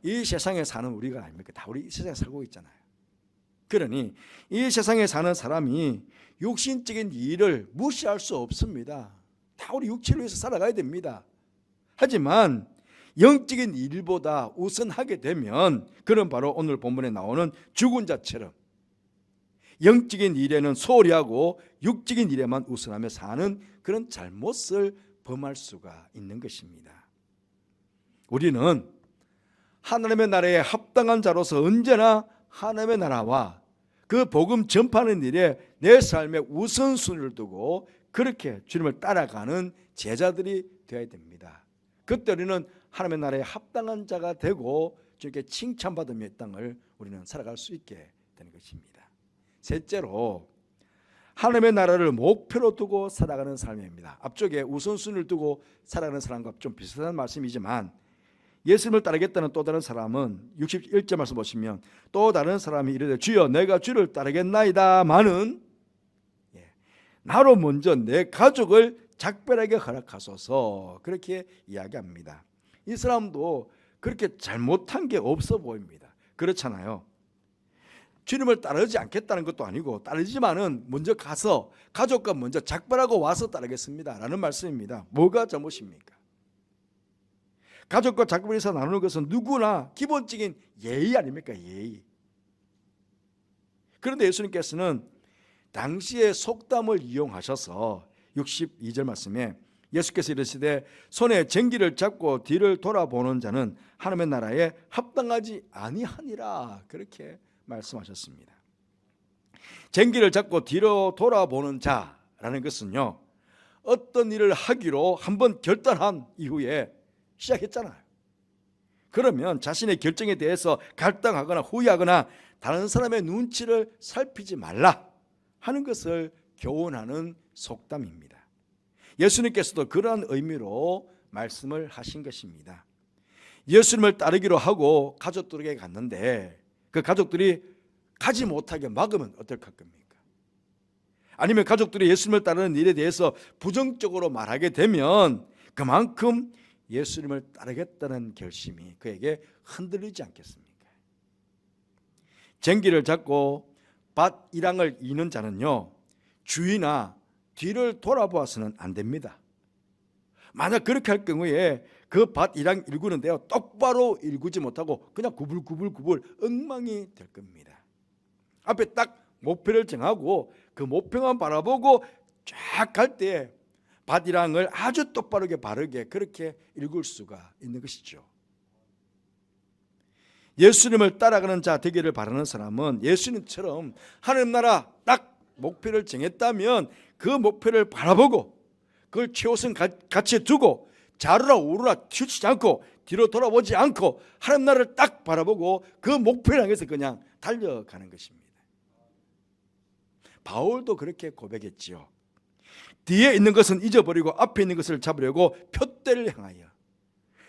이 세상에 사는 우리가 아닙니까? 다 우리 이 세상에 살고 있잖아요. 그러니 이 세상에 사는 사람이 육신적인 일을 무시할 수 없습니다. 다 우리 육체를 위해서 살아가야 됩니다. 하지만 영적인 일보다 우선하게 되면 그는 바로 오늘 본문에 나오는 죽은 자처럼 영적인 일에는 소홀히 하고 육적인 일에만 우선하며 사는 그런 잘못을 범할 수가 있는 것입니다. 우리는 하나님의 나라에 합당한 자로서 언제나 하나님의 나라와 그 복음 전파하는 일에 내 삶의 우선순위를 두고 그렇게 주님을 따라가는 제자들이 되어야 됩니다. 그때 우리는 하나님의 나라에 합당한 자가 되고 주님께 칭찬받으며 이 땅을 우리는 살아갈 수 있게 되는 것입니다. 셋째로 하나님의 나라를 목표로 두고 살아가는 삶입니다. 앞쪽에 우선순위를 두고 살아가는 사람과 좀 비슷한 말씀이지만 예수님을 따르겠다는 또 다른 사람은 61절 말씀 보시면 또 다른 사람이 이르되 주여 내가 주를 따르겠나이다마는 나로 먼저 내 가족을 작별하게 허락하소서 그렇게 이야기합니다. 이 사람도 그렇게 잘못한 게 없어 보입니다. 그렇잖아요. 주님을 따르지 않겠다는 것도 아니고 따르지만은 먼저 가서 가족과 먼저 작별하고 와서 따르겠습니다 라는 말씀입니다. 뭐가 잘못입니까? 가족과 작별해서 나누는 것은 누구나 기본적인 예의 아닙니까? 예의. 그런데 예수님께서는 당시의 속담을 이용하셔서 62절 말씀에 예수께서 이르시되 손에 쟁기를 잡고 뒤를 돌아보는 자는 하나님의 나라에 합당하지 아니하니라 그렇게 말씀하셨습니다. 쟁기를 잡고 뒤로 돌아보는 자라는 것은요, 어떤 일을 하기로 한번 결단한 이후에 시작했잖아요. 그러면 자신의 결정에 대해서 갈등하거나 후회하거나 다른 사람의 눈치를 살피지 말라 하는 것을 교훈하는 속담입니다. 예수님께서도 그러한 의미로 말씀을 하신 것입니다. 예수님을 따르기로 하고 가족들에게 갔는데 그 가족들이 가지 못하게 막으면 어떨 겁니까? 아니면 가족들이 예수님을 따르는 일에 대해서 부정적으로 말하게 되면 그만큼 예수님을 따르겠다는 결심이 그에게 흔들리지 않겠습니까? 쟁기를 잡고 밭 이랑을 이는 자는요, 주위나 뒤를 돌아보아서는 안 됩니다. 만약 그렇게 할 경우에 그 밭 이랑 일구는데요, 똑바로 일구지 못하고 그냥 구불구불구불 엉망이 될 겁니다. 앞에 딱 목표를 정하고 그 목표만 바라보고 쫙 갈 때 밭이랑을 아주 똑바르게 바르게 그렇게 읽을 수가 있는 것이죠. 예수님을 따라가는 자 되기를 바라는 사람은 예수님처럼 하나님 나라 딱 목표를 정했다면 그 목표를 바라보고 그걸 최우선 가치에 두고 좌로나 우로나 튀지 않고 뒤로 돌아보지 않고 하나님 나라를 딱 바라보고 그 목표를 향해서 그냥 달려가는 것입니다. 바울도 그렇게 고백했지요. 뒤에 있는 것은 잊어버리고 앞에 있는 것을 잡으려고 표대를 향하여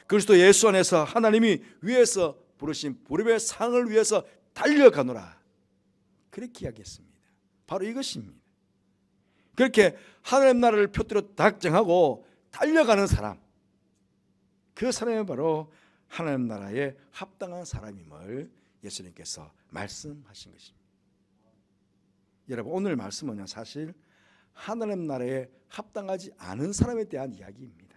그리스도 예수 안에서 하나님이 위에서 부르신 부름의 상을 위해서 달려가노라 그렇게 이야기했습니다. 바로 이것입니다. 그렇게 하나님 나라를 표대로 작정하고 달려가는 사람, 그 사람이 바로 하나님 나라에 합당한 사람임을 예수님께서 말씀하신 것입니다. 여러분, 오늘 말씀은 사실 하나님 나라에 합당하지 않은 사람에 대한 이야기입니다.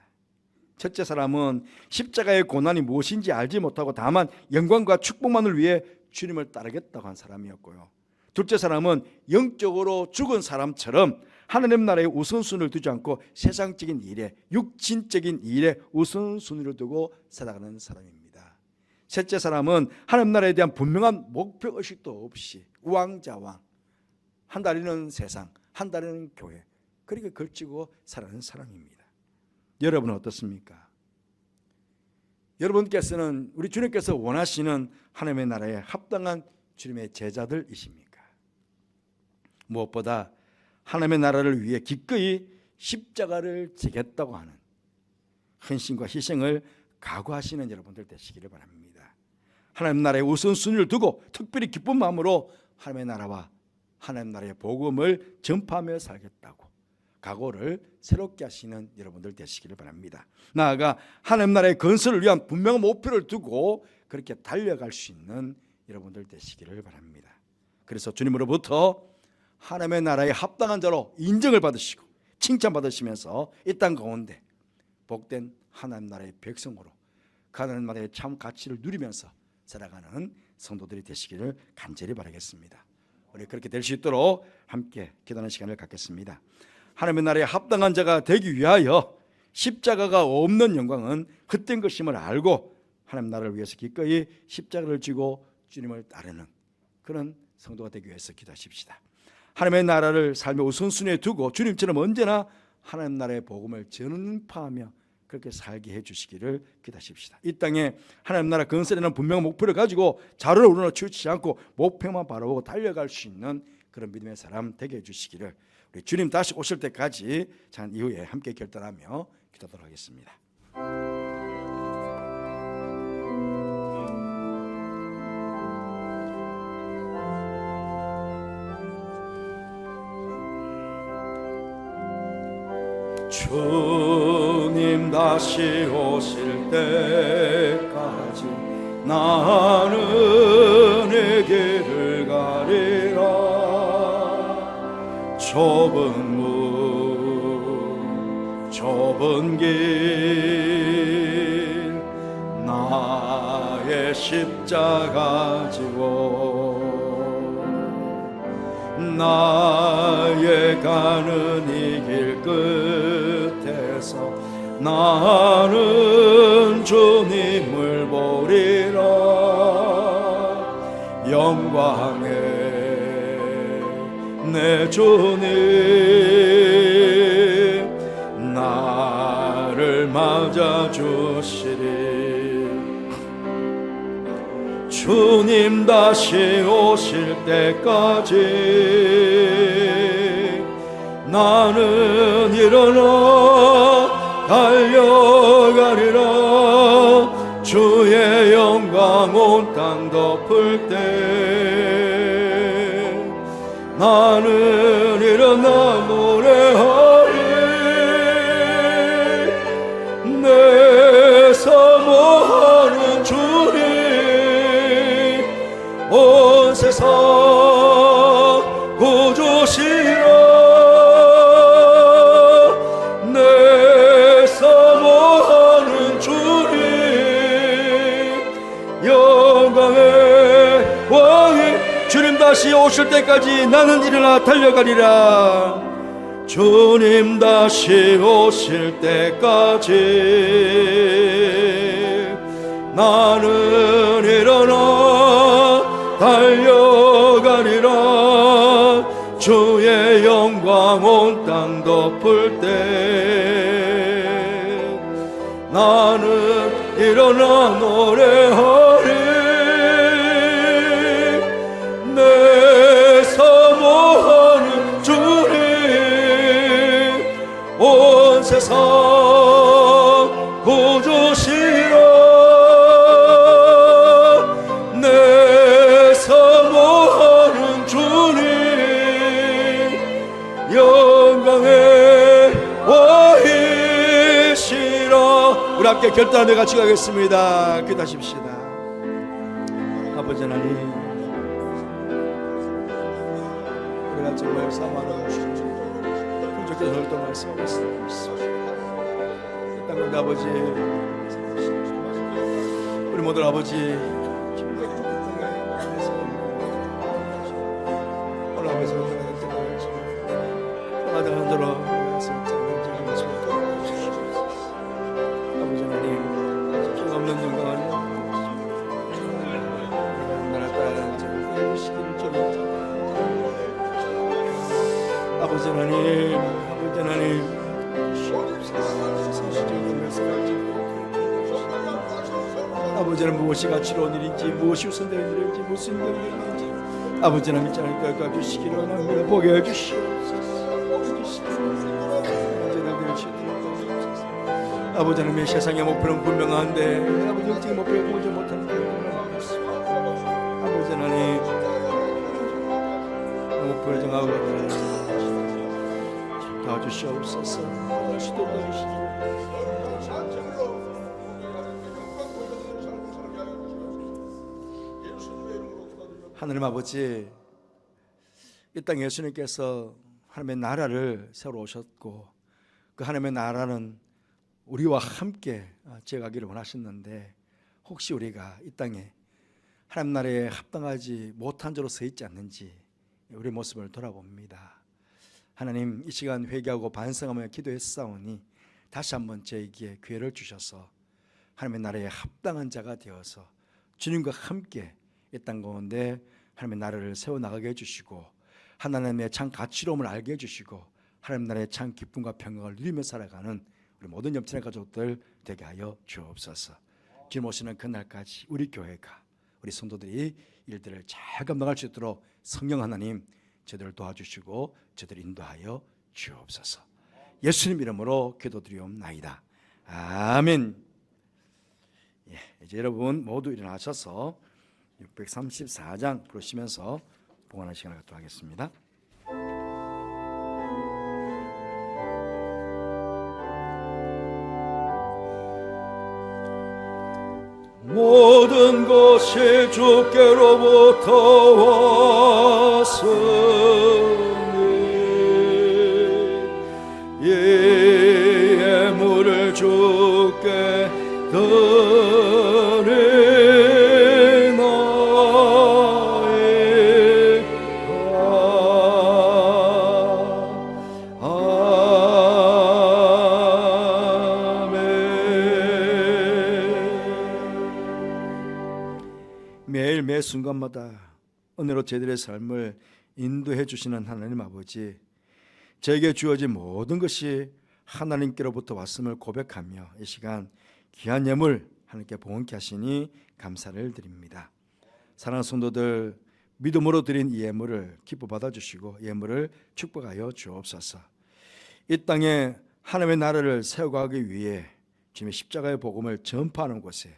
첫째 사람은 십자가의 고난이 무엇인지 알지 못하고 다만 영광과 축복만을 위해 주님을 따르겠다고 한 사람이었고요. 둘째 사람은 영적으로 죽은 사람처럼 하나님 나라의 우선순위를 두지 않고 세상적인 일에, 육신적인 일에 우선순위를 두고 살아가는 사람입니다. 셋째 사람은 하나님 나라에 대한 분명한 목표의식도 없이 우왕좌왕, 한 달에는 세상, 한 달에는 교회, 그렇게 걸치고 살아가는 사람입니다. 여러분은 어떻습니까? 여러분께서는 우리 주님께서 원하시는 하나님의 나라에 합당한 주님의 제자들이십니까? 무엇보다 하나님의 나라를 위해 기꺼이 십자가를 지겠다고 하는 헌신과 희생을 각오하시는 여러분들 되시기를 바랍니다. 하나님 나라의 우선순위를 두고 특별히 기쁜 마음으로 하나님의 나라와 하나님 나라의 복음을 전파하며 살겠다고 각오를 새롭게 하시는 여러분들 되시기를 바랍니다. 나아가 하나님 나라의 건설을 위한 분명한 목표를 두고 그렇게 달려갈 수 있는 여러분들 되시기를 바랍니다. 그래서 주님으로부터 하나님의 나라에 합당한 자로 인정을 받으시고 칭찬받으시면서 이 땅 가운데 복된 하나님 나라의 백성으로 하나님 나라의 참 가치를 누리면서 살아가는 성도들이 되시기를 간절히 바라겠습니다. 우리 그렇게 될 수 있도록 함께 기도하는 시간을 갖겠습니다. 하나님의 나라에 합당한 자가 되기 위하여 십자가가 없는 영광은 헛된 것임을 알고 하나님 나라를 위해서 기꺼이 십자가를 지고 주님을 따르는 그런 성도가 되기 위해서 기도하십시다. 하나님의 나라를 삶의 우선순위에 두고 주님처럼 언제나 하나님 나라의 복음을 전파하며 그렇게 살게 해주시기를 기도하십시다. 이 땅에 하나님 나라 건설에는 분명한 목표를 가지고 자료를 우러나 치우치지 않고 목표만 바라보고 달려갈 수 있는 그런 믿음의 사람 되게 해주시기를 우리 주님 다시 오실 때까지 장 이후에 함께 결단하며 기도하도록 하겠습니다. 주님 다시 오실 때까지 나는 내 길을 가리라. 좁은 문 좁은 길 나의 십자가 지고 나의 가는 이 길 끝에서 나는 주님을 보리라. 영광의 내 주님 나를 맞아주시리. 주님 다시 오실 때까지 나는 일어나 달려가리라. 주의 영광 온 땅 덮을 때 나는 일어나 노래하리. 내 사모하는 주님 온 세상 구주시라. 내 사모하는 주님 영광의 왕이 주님 다시 오실 때까지 나는 일어나 달려가리라. 주님 다시 오실 때까지 나는 일어나 달려가리라. 주의 영광 온 땅 덮을 때 나는 일어나 노래하리. 내 사모하는 주님 온 세상 구주시라. 내 사모하는 주님 영광의 왕이시라. 우리 함께 결단하며 같이 가겠습니다. 기도하십시다. 아버지 하나님, 우리가 정말 사모하는 주님 부족해서 또 말씀하고 있습니다. 땅 가운데 아버지, 우리 모두 아버지 올라가면서 올라가다 흔들어 아버지 하나님, 길 없는 영광을 나라 따라 시기를 좀 아버지 하나님, 아버지 하나님, 아버지 하나님, 무엇이 가치로운 일인지, 무엇이 우선되는 일인지, 무슨 일인지 아버지 하나님 믿지 않을까 주시기를 원합니다. 보게 해주시옵소서. 아버지 하나님, 세상의 목표는 분명한데 아버지 영적인 목표를 보지 못하는 것을 믿습니다. 아버지 하나님, 목표를 정하고 도와주시옵소서. 하나님 아버지, 이 땅 예수님께서 하나님의 나라를 세우러 오셨고 그 하나님의 나라는 우리와 함께 지어가기를 원하셨는데 혹시 우리가 이 땅에 하나님 나라에 합당하지 못한 자로 서 있지 않는지 우리 모습을 돌아봅니다. 하나님, 이 시간 회개하고 반성하며 기도했사오니 다시 한번 저에게 기회를 주셔서 하나님의 나라에 합당한 자가 되어서 주님과 함께 이 땅 가운데 하나님의 나라를 세워나가게 해주시고 하나님의 참 가치로움을 알게 해주시고 하나님 나라의 참 기쁨과 평강을 누리며 살아가는 우리 모든 염치의 가족들 되게 하여 주옵소서. 주님 오시는 그날까지 우리 교회가 우리 성도들이 일들을 잘 감당할 수 있도록 성령 하나님 저들을 도와주시고 저들을 인도하여 주옵소서. 예수님 이름으로 기도드리옵나이다. 아멘. 예, 이제 여러분 모두 일어나셔서 634장 부르시면서 봉헌하는 시간을 갖도록 하겠습니다. 모든 것이 주께로부터 왔으니 이 예물을 주께 매일 매 순간마다 은혜로 저희들의 삶을 인도해 주시는 하나님 아버지, 저에게 주어진 모든 것이 하나님께로부터 왔음을 고백하며 이 시간 귀한 예물 하나님께 봉헌케 하시니 감사를 드립니다. 사랑하는 성도들, 믿음으로 드린 이 예물을 기뻐 받아주시고 예물을 축복하여 주옵소서. 이 땅에 하나님의 나라를 세워가기 위해 주님의 십자가의 복음을 전파하는 곳에,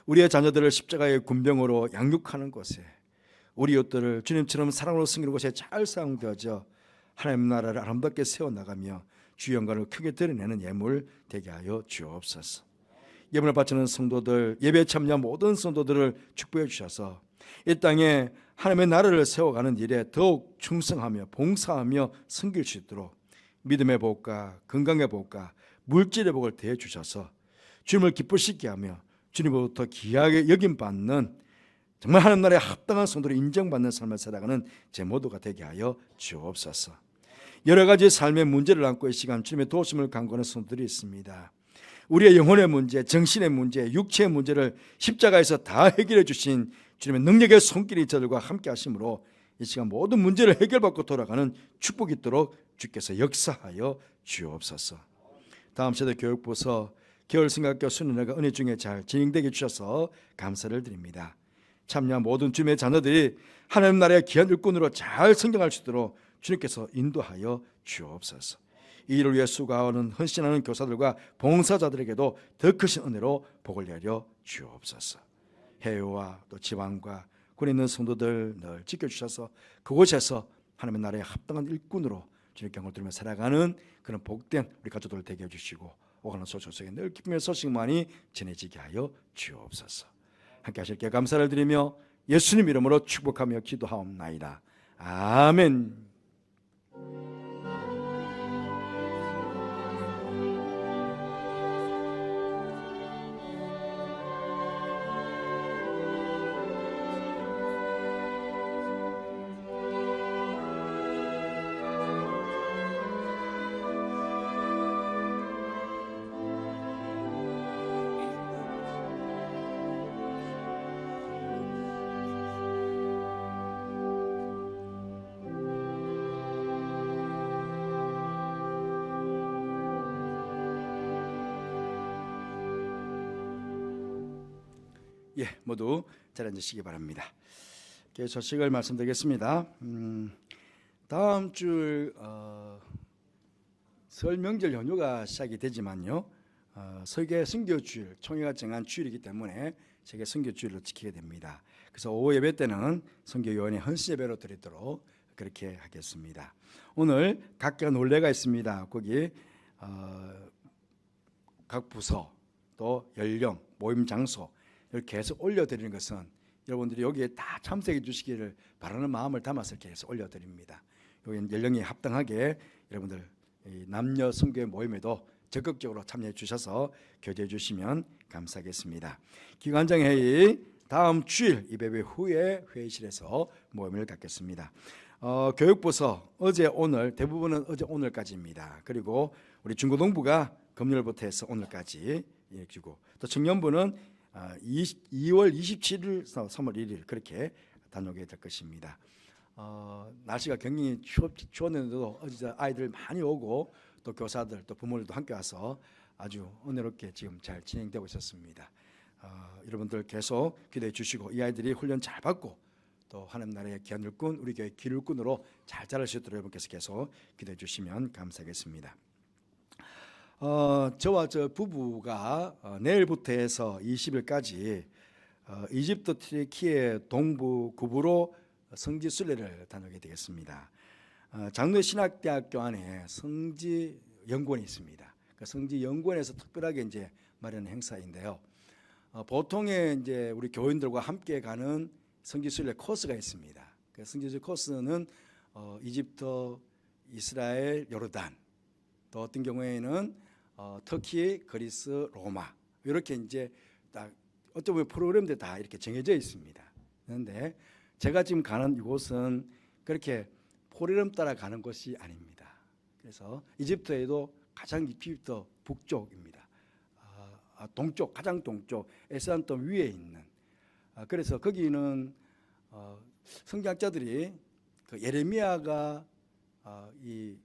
우리의 자녀들을 십자가의 군병으로 양육하는 곳에, 우리 이웃들을 주님처럼 사랑으로 섬기는 곳에 잘 사용되어져 하나님 나라를 아름답게 세워나가며 주 영광을 크게 드러내는 예물 되게 하여 주옵소서. 예물을 바치는 성도들, 예배에 참여한 모든 성도들을 축복해 주셔서 이 땅에 하나님의 나라를 세워가는 일에 더욱 충성하며 봉사하며 섬길 수 있도록 믿음의 복과 건강의 복과 물질의 복을 대해 주셔서 주님을 기쁘시게 하며 주님으로부터 귀하게 여김받는 정말 하나님 나라에 합당한 성도로 인정받는 삶을 살아가는 제 모두가 되게 하여 주옵소서. 여러 가지 삶의 문제를 안고 이 시간 주님의 도우심을 간구하는 성도들이 있습니다. 우리의 영혼의 문제, 정신의 문제, 육체의 문제를 십자가에서 다 해결해 주신 주님의 능력의 손길이 저들과 함께 하심으로 이 시간 모든 문제를 해결받고 돌아가는 축복이 있도록 주께서 역사하여 주옵소서. 다음 세대 교육부서 겨울성각교 수련회가 은혜 중에 잘 진행되게 해주셔서 감사를 드립니다. 참여한 모든 주님의 자녀들이 하나님 나라의 귀한 일꾼으로 잘 성장할 수 있도록 주님께서 인도하여 주옵소서. 이 일을 위해 수고하는 헌신하는 교사들과 봉사자들에게도 더 크신 은혜로 복을 내려 주옵소서. 해외와 또 지방과 군에 있는 성도들 늘 지켜주셔서 그곳에서 하나님의 나라의 합당한 일꾼으로 주님의 경을 들으며 살아가는 그런 복된 우리 가족들 되게 해주시고 오가는 소식 속에 늘 기쁨의 소식만이 전해지게 하여 주옵소서. 함께 하실게 감사를 드리며 예수님 이름으로 축복하며 기도하옵나이다. 아멘. 예, 모두 잘 앉으시기 바랍니다. 소식을 말씀드리겠습니다. 다음 주 설 명절 연휴가 시작이 되지만요, 세계 선교주일 총회가 정한 주일이기 때문에 세계 선교주일로 지키게 됩니다. 그래서 오후 예배 때는 선교요원의 헌신 예배로 드리도록 그렇게 하겠습니다. 오늘 각각 논례가 있습니다. 거기 각 부서 또 연령 모임 장소 이렇게 계속 올려드리는 것은 여러분들이 여기에 다 참석해 주시기를 바라는 마음을 담아서 계속 올려드립니다. 여기 연령에 합당하게 여러분들 남녀 선교회 모임에도 적극적으로 참여해 주셔서 교제해 주시면 감사하겠습니다. 기관장 회의 다음 주일 이배배 후에 회의실에서 모임을 갖겠습니다. 교육부서 어제 오늘 대부분은 어제 오늘까지입니다. 그리고 우리 중고등부가 금요일부터 해서 오늘까지 주고 또 청년부는 2월 27일, 3월 1일 그렇게 다녀오게 될 것입니다. 날씨가 굉장히 추웠는데도 어제 아이들 많이 오고 또 교사들 또 부모들도 함께 와서 아주 은혜롭게 지금 잘 진행되고 있었습니다. 여러분들 계속 기도해 주시고 이 아이들이 훈련 잘 받고 또 하나님 나라의 기한일꾼 우리 교회 기일꾼으로 잘 자랄 수 있도록 여러분께서 계속 기도해 주시면 감사하겠습니다. 저와 저 부부가 내일부터 해서 20일까지 이집트 튀르키예 동부 구부로 성지 순례를 다녀오게 되겠습니다. 장로의 신학대학교 안에 성지 연구원이 있습니다. 그 성지 연구원에서 특별하게 이제 마련한 행사인데요. 보통의 이제 우리 교인들과 함께 가는 성지 순례 코스가 있습니다. 그 성지 순례 코스는 이집트, 이스라엘, 요르단, 또 어떤 경우에는 터키, 그리스, 로마 이렇게 이제 딱 어쩌 보면 프로그램들 다 이렇게 정해져 있습니다. 그런데 제가 지금 가는 이곳은 그렇게 프로그램 따라 가는 것이 아닙니다. 그래서 이집트에도 가장 이집트 북쪽입니다. 동쪽, 가장 동쪽 에스안섬 위에 있는. 그래서 거기는 성경학자들이 그 예레미야가 이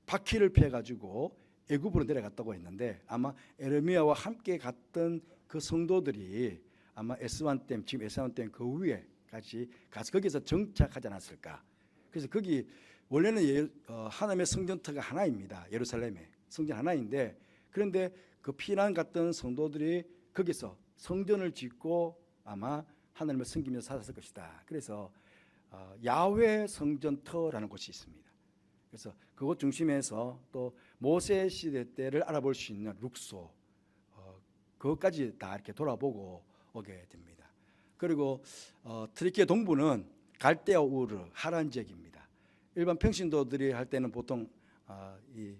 바퀴를 피해 가지고 애굽으로 내려갔다고 했는데 아마 예레미야와 함께 갔던 그 성도들이 아마 에스완댐, 지금 에스완댐 그 위에까지 가서 거기서 정착하지 않았을까. 그래서 거기 원래는 하나님의 성전터가 하나입니다. 예루살렘에 성전 하나인데 그런데 그 피난 갔던 성도들이 거기서 성전을 짓고 아마 하나님을 섬기면서 살았을 것이다. 그래서 야훼 성전터라는 곳이 있습니다. 그래서 그곳 중심에서 또 모세 시대 때를 알아볼 수 있는 룩소 그것까지 다 이렇게 돌아보고 오게 됩니다. 그리고 트리키예 동부는 갈대아 우르 하란 지역입니다. 일반 평신도들이 할 때는 보통 이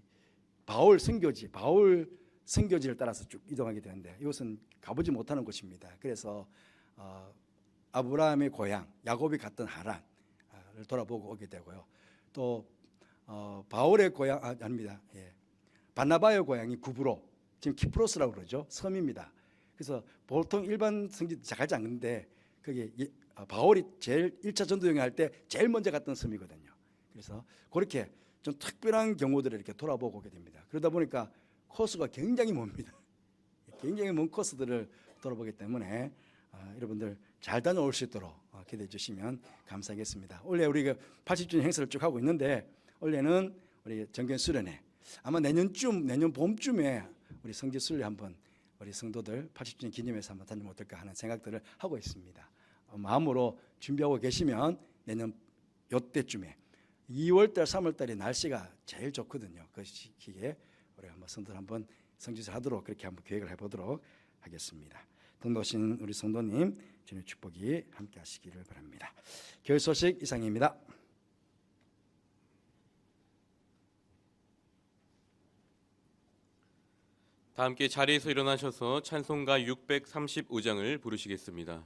바울 선교지를 따라서 쭉 이동하게 되는데 이것은 가보지 못하는 곳입니다. 그래서 아브라함의 고향 야곱이 갔던 하란을 돌아보고 오게 되고요. 또 바울의 고향 아닙니다. 예. 바나바의 고향이 구브로 지금 키프로스라고 그러죠. 섬입니다. 그래서 보통 일반 성지 잘 가지 않는데 거기 바울이 제일 1차 전도 여행 할 때 제일 먼저 갔던 섬이거든요. 그래서 그렇게 좀 특별한 경우들을 이렇게 돌아보고 오게 됩니다. 그러다 보니까 코스가 굉장히 멉니다. 굉장히 먼 코스들을 돌아보기 때문에 여러분들 잘 다녀올 수 있도록 기대해 주시면 감사하겠습니다. 원래 우리가 80주년 행사를 쭉 하고 있는데 원래는 우리 정견 수련회 아마 내년 봄쯤에 우리 성지 순례 한번 우리 성도들 80주년 기념해서 한번 다니면 어떨까 하는 생각들을 하고 있습니다. 마음으로 준비하고 계시면 내년 요때쯤에 2월달 3월달에 날씨가 제일 좋거든요. 그 시기에 우리 한번 성도들 한번 성지순례 하도록 그렇게 한번 계획을 해보도록 하겠습니다. 등록하신 우리 성도님 주님의 축복이 함께 하시기를 바랍니다. 교회 소식 이상입니다. 다 함께 자리에서 일어나셔서 찬송가 635장을 부르시겠습니다.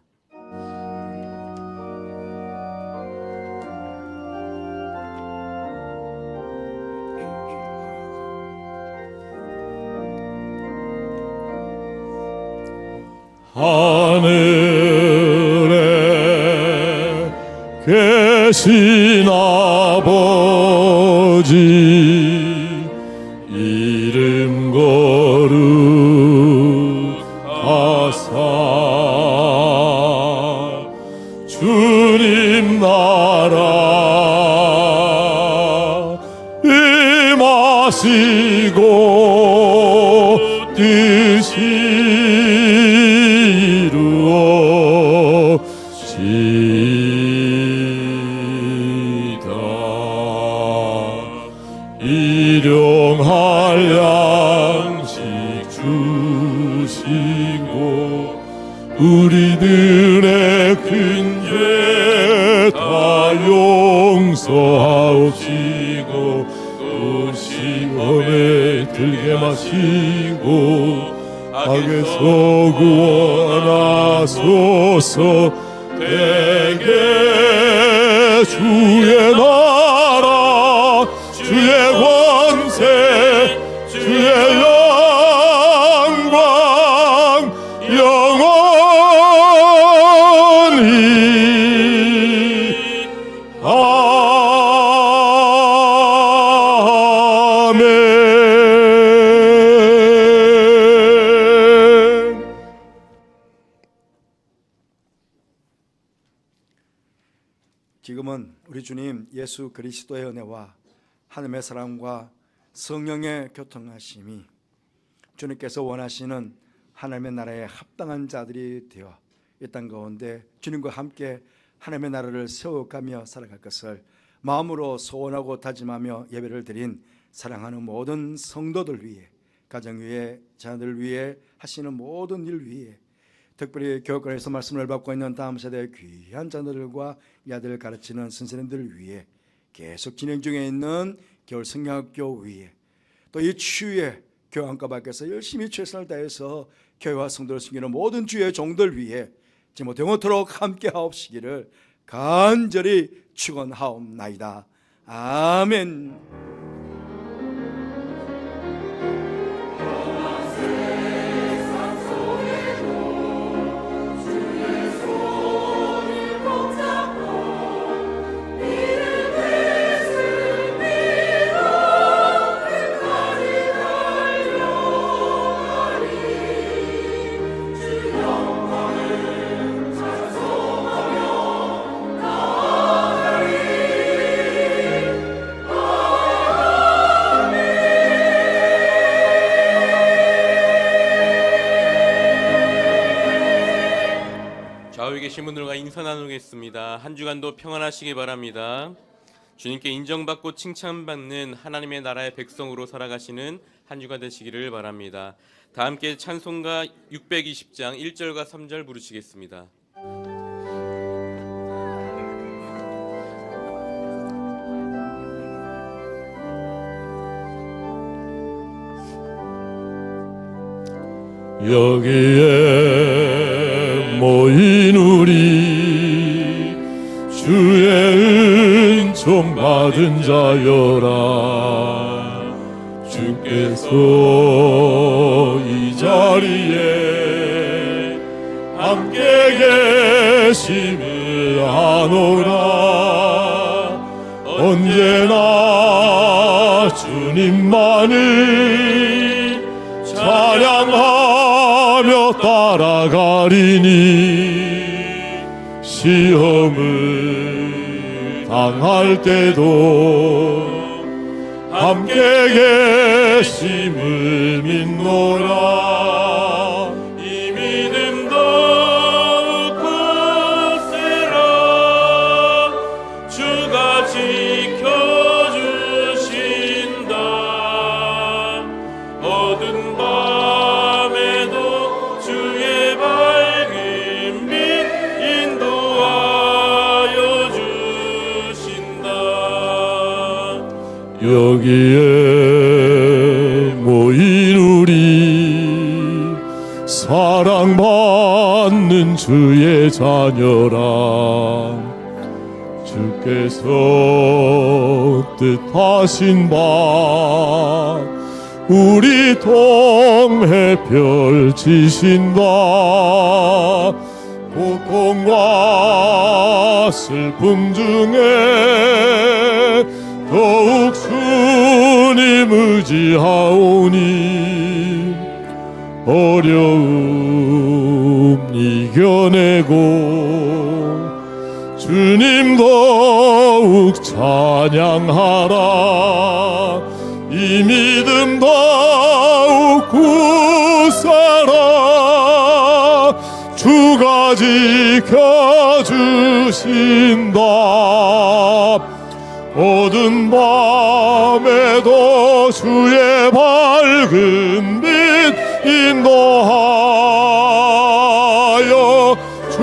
하늘에 계신 아버지 이름 거룩하사 주님 나라 임하시고 뜻이 일용할 양식 주시고 우리들의 큰 죄 다 용서하옵시고 또 시험에 들게 마시고 악에서 구원하소서. 대개 주의 나라 주의 권세 주의 영광 영원히 아멘. 지금은 우리 주님 예수 그리스도의 은혜와 하나님의 사랑과 성령의 교통하심이 주님께서 원하시는 하나님의 나라에 합당한 자들이 되어 이 땅 가운데 주님과 함께 하나님의 나라를 세워가며 살아갈 것을 마음으로 소원하고 다짐하며 예배를 드린 사랑하는 모든 성도들 위해, 가정 위해, 자녀들 위해, 하시는 모든 일 위해, 특별히 교육관에서 말씀을 받고 있는 다음 세대의 귀한 자녀들과 이 아들을 가르치는 선생님들 위해, 계속 진행 중에 있는 겨울 성경학교 위해, 또 이 추위에 교환과 밖에서 열심히 최선을 다해서 교회와 성도를 섬기는 모든 주의 종들 위해 지금 영원토록 함께 하옵시기를 간절히 축원하옵나이다. 아멘. 좌우에 계신 분들과 인사 나누겠습니다. 한 주간도 평안하시기 바랍니다. 주님께 인정받고 칭찬받는 하나님의 나라의 백성으로 살아가시는 한 주가 되시기를 바랍니다. 다 함께 찬송가 620장 1절과 3절 부르시겠습니다. 여기에 모인 우리 주의 은총 받은 자여라. 주께서 이 자리에 함께 계심을 아노라. 언제나 주님만을 찬양하며 따라가리니 시험을 당할 때도 함께 계심을 믿노라. 이 믿음 더욱 굳세라. 주가 지켜주신다. 어두운 밤에도 주의 밝은 빛 인도하여 주신다. 여기에 모인 우리 사랑받는 주의 자녀라. 주께서 뜻하신 바 우리 통해 펼치신다. 고통과 슬픔 중에 더욱 주님 의지하오니 어려움 이겨내고 주님 더욱 찬양하라. 이 믿음 더욱 굳세라. 주가 지켜주신다. 어두운 밤에도 주의 밝은 빛 인도하여 주